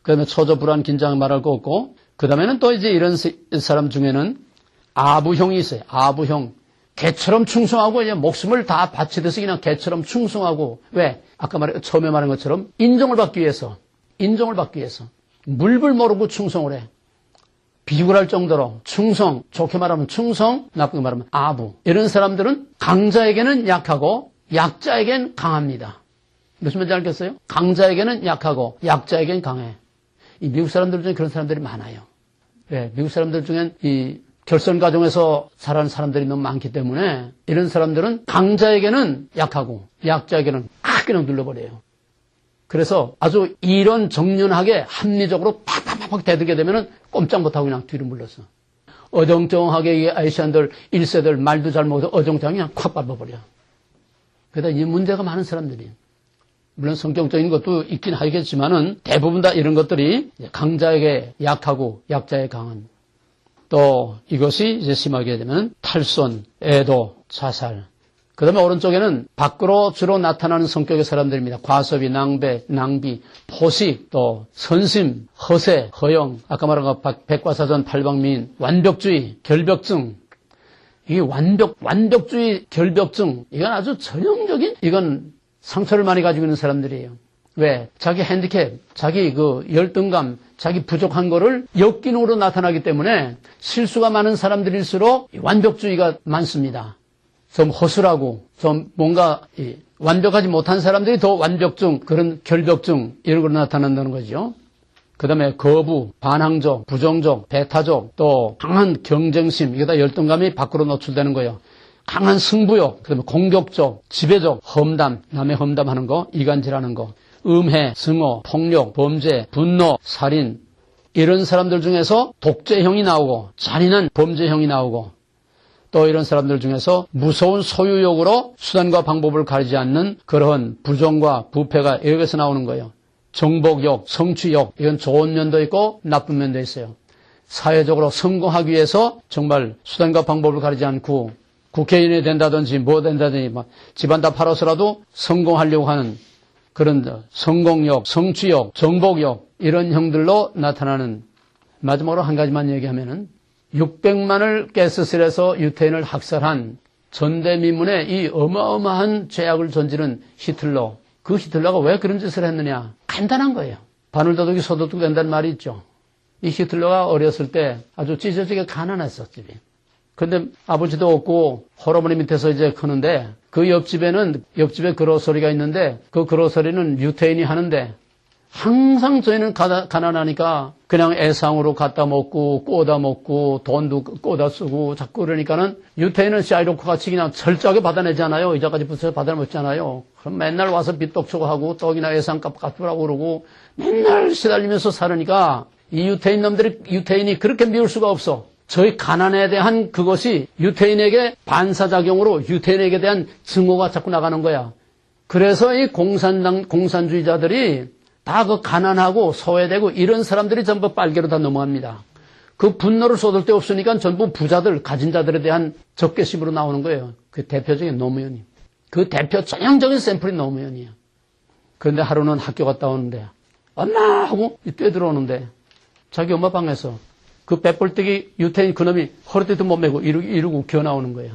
그 다음에 초조, 불안, 긴장 말할 거 없고 그 다음에는 또 이제 이런 사람 중에는 아부형이 있어요. 아부형. 개처럼 충성하고 이제 목숨을 다 바치듯이 그냥 개처럼 충성하고 왜? 아까 처음에 말한 것처럼 인정을 받기 위해서 물불 모르고 충성을 해. 비굴할 정도로 충성, 좋게 말하면 충성, 나쁘게 말하면 아부. 이런 사람들은 강자에게는 약하고 약자에겐 강합니다. 무슨 말인지 알겠어요? 강자에게는 약하고 약자에겐 강해. 이 미국 사람들 중에 그런 사람들이 많아요. 왜? 미국 사람들 중엔 이 결선 과정에서 자라는 사람들이 너무 많기 때문에 이런 사람들은 강자에게는 약하고 약자에게는 막 그냥 눌러버려요. 그래서 아주 이런 정연하게 합리적으로 팍팍팍 대들게 되면은 꼼짝 못하고 그냥 뒤로 물러서. 어정쩡하게 이 아시안들 1세들 말도 잘 못해서 어정쩡하게 그냥 콱 밟아버려. 그러다 이 문제가 많은 사람들이. 물론 성격적인 것도 있긴 하겠지만은 대부분 다 이런 것들이 강자에게 약하고 약자에 강한. 또 이것이 이제 심하게 되면 탈선, 애도, 자살. 그 다음에 오른쪽에는 밖으로 주로 나타나는 성격의 사람들입니다. 과섭이, 낭배, 낭비, 포식, 또 선심, 허세, 허영, 아까 말한 것 백과사전, 팔방미인, 완벽주의, 결벽증. 이게 완벽주의, 결벽증. 이건 아주 전형적인, 이건 상처를 많이 가지고 있는 사람들이에요. 왜? 자기 핸디캡, 자기 그 열등감, 자기 부족한 거를 역기능으로 나타나기 때문에 실수가 많은 사람들일수록 완벽주의가 많습니다. 좀 허술하고 좀 뭔가 완벽하지 못한 사람들이 더 완벽증, 그런 결벽증 이런 걸로 나타난다는 거죠. 그 다음에 거부, 반항적, 부정적, 배타적, 또 강한 경쟁심, 이게 다 열등감이 밖으로 노출되는 거예요. 강한 승부욕, 그 다음에 공격적, 지배적, 험담, 남의 험담하는 거, 이간질하는 거, 음해, 증오, 폭력, 범죄, 분노, 살인 이런 사람들 중에서 독재형이 나오고 잔인한 범죄형이 나오고 또 이런 사람들 중에서 무서운 소유욕으로 수단과 방법을 가리지 않는 그러한 부정과 부패가 여기서 나오는 거예요. 정복욕, 성취욕 이건 좋은 면도 있고 나쁜 면도 있어요. 사회적으로 성공하기 위해서 정말 수단과 방법을 가리지 않고 국회의원이 된다든지 뭐 된다든지 막 집안 다 팔아서라도 성공하려고 하는 그런 성공욕, 성취욕, 정복욕 이런 형들로 나타나는. 마지막으로 한 가지만 얘기하면은 600만을 가스실에서 유태인을 학살한 전대미문의 이 어마어마한 죄악을 저지른 히틀러. 그 히틀러가 왜 그런 짓을 했느냐? 간단한 거예요. 바늘도둑이 소도둑 된다는 말이 있죠. 이 히틀러가 어렸을 때 아주 찢어지게 가난했어, 집이. 근데 아버지도 없고 할아버지 밑에서 이제 크는데 그 옆집에 그로서리가 있는데 그 그로서리는 유태인이 하는데 항상 저희는 가난하니까 그냥 애상으로 갖다 먹고 꼬다 먹고 돈도 꼬다 쓰고 자꾸 그러니까는 유태인은 샤이로크 같이 그냥 철저하게 받아내잖아요. 이자까지 붙여서 받아먹잖아요. 그럼 맨날 와서 빚독초고 하고 떡이나 애상값 갚으라고 그러고 맨날 시달리면서 살으니까 이 유태인이 그렇게 미울 수가 없어. 저희 가난에 대한 그것이 유태인에게 반사작용으로 유태인에게 대한 증오가 자꾸 나가는 거야. 그래서 이 공산주의자들이 다 그 가난하고 소외되고 이런 사람들이 전부 빨개로 다 넘어갑니다. 그 분노를 쏟을 데 없으니까 전부 부자들, 가진 자들에 대한 적개심으로 나오는 거예요. 그 대표적인 노무현이. 그 대표 전형적인 샘플이 노무현이에요. 그런데 하루는 학교 갔다 오는데 엄마 하고 뛰어들어오는데 자기 엄마 방에서 그 빼볼때기 유태인 그놈이 허리띠도 못 메고 이러고 기어 나오는 거예요.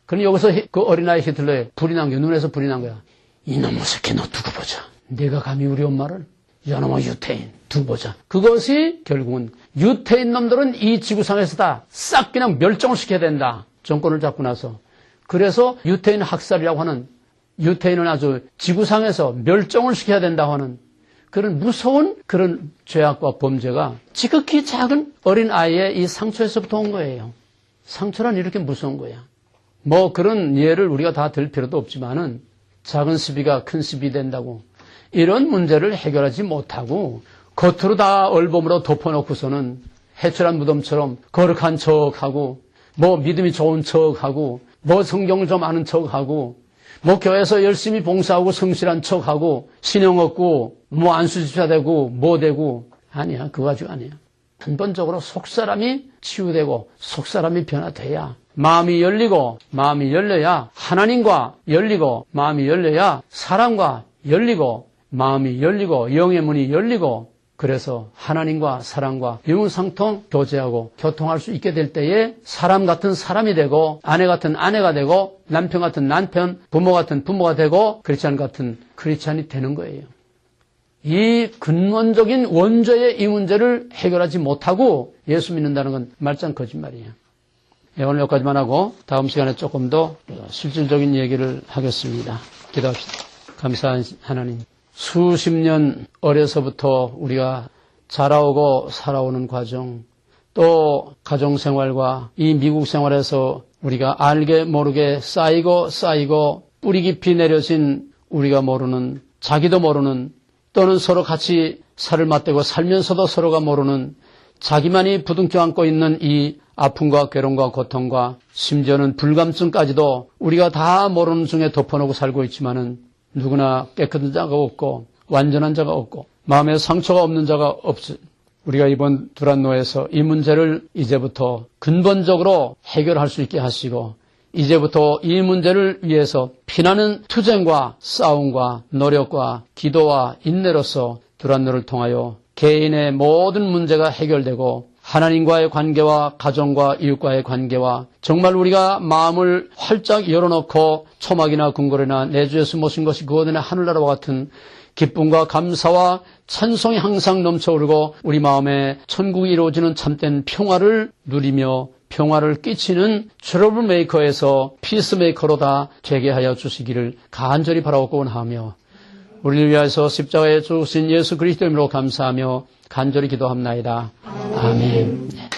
그럼 여기서 그 어린아이 히틀러에 불이 난 거야. 눈에서 불이 난 거야. 이놈의 새끼 너 두고 보자. 내가 감히 우리 엄마를 이놈의 유태인 두고 보자. 그것이 결국은 유태인 놈들은 이 지구상에서 다 싹 그냥 멸종을 시켜야 된다. 정권을 잡고 나서. 그래서 유태인 학살이라고 하는 유태인은 아주 지구상에서 멸종을 시켜야 된다고 하는 그런 무서운 그런 죄악과 범죄가 지극히 작은 어린 아이의 이 상처에서부터 온 거예요. 상처란 이렇게 무서운 거야. 뭐 그런 예를 우리가 다 들 필요도 없지만은 작은 시비가 큰 시비 된다고 이런 문제를 해결하지 못하고 겉으로 다 얼범으로 덮어놓고서는 해출한 무덤처럼 거룩한 척하고 뭐 믿음이 좋은 척하고 뭐 성경을 좀 아는 척하고 뭐 교회에서 열심히 봉사하고 성실한 척하고 신용 얻고 뭐 안수집사 되고 뭐 되고 아니야. 그거 가지고 아니야. 근본적으로 속사람이 치유되고 속사람이 변화돼야 마음이 열려야 하나님과 열리고 마음이 열려야 사람과 열리고 마음이 열리고 영의 문이 열리고 그래서 하나님과 사람과 유무상통 교제하고 교통할 수 있게 될 때에 사람 같은 사람이 되고 아내 같은 아내가 되고 남편 같은 남편, 부모 같은 부모가 되고 크리스찬 같은 크리스찬이 되는 거예요. 이 근원적인 원죄의 이 문제를 해결하지 못하고 예수 믿는다는 건 말짱 거짓말이에요. 오늘 여기까지만 하고 다음 시간에 조금 더 실질적인 얘기를 하겠습니다. 기도합시다. 감사한 하나님. 수십 년 어려서부터 우리가 자라오고 살아오는 과정 또 가정생활과 이 미국 생활에서 우리가 알게 모르게 쌓이고 뿌리 깊이 내려진 우리가 모르는, 자기도 모르는, 또는 서로 같이 살을 맞대고 살면서도 서로가 모르는, 자기만이 부둥켜 안고 있는 이 아픔과 괴로움과 고통과 심지어는 불감증까지도 우리가 다 모르는 중에 덮어놓고 살고 있지만은 누구나 깨끗한 자가 없고 완전한 자가 없고 마음에 상처가 없는 자가 없지. 우리가 이번 두란노에서 이 문제를 이제부터 근본적으로 해결할 수 있게 하시고 이제부터 이 문제를 위해서 피나는 투쟁과 싸움과 노력과 기도와 인내로서 두란노를 통하여 개인의 모든 문제가 해결되고 하나님과의 관계와 가정과 이웃과의 관계와 정말 우리가 마음을 활짝 열어놓고 초막이나 궁궐이나 내 주에서 모신 것이 그곳의 하늘나라와 같은 기쁨과 감사와 찬송이 항상 넘쳐오르고 우리 마음에 천국이 이루어지는 참된 평화를 누리며 평화를 끼치는 트러블 메이커에서 피스메이커로 다 되게 하여 주시기를 간절히 바라고 원하며 우리를 위하여서 십자가에 죽으신 예수 그리스도 이름으로 감사하며 간절히 기도합나이다. 아멘.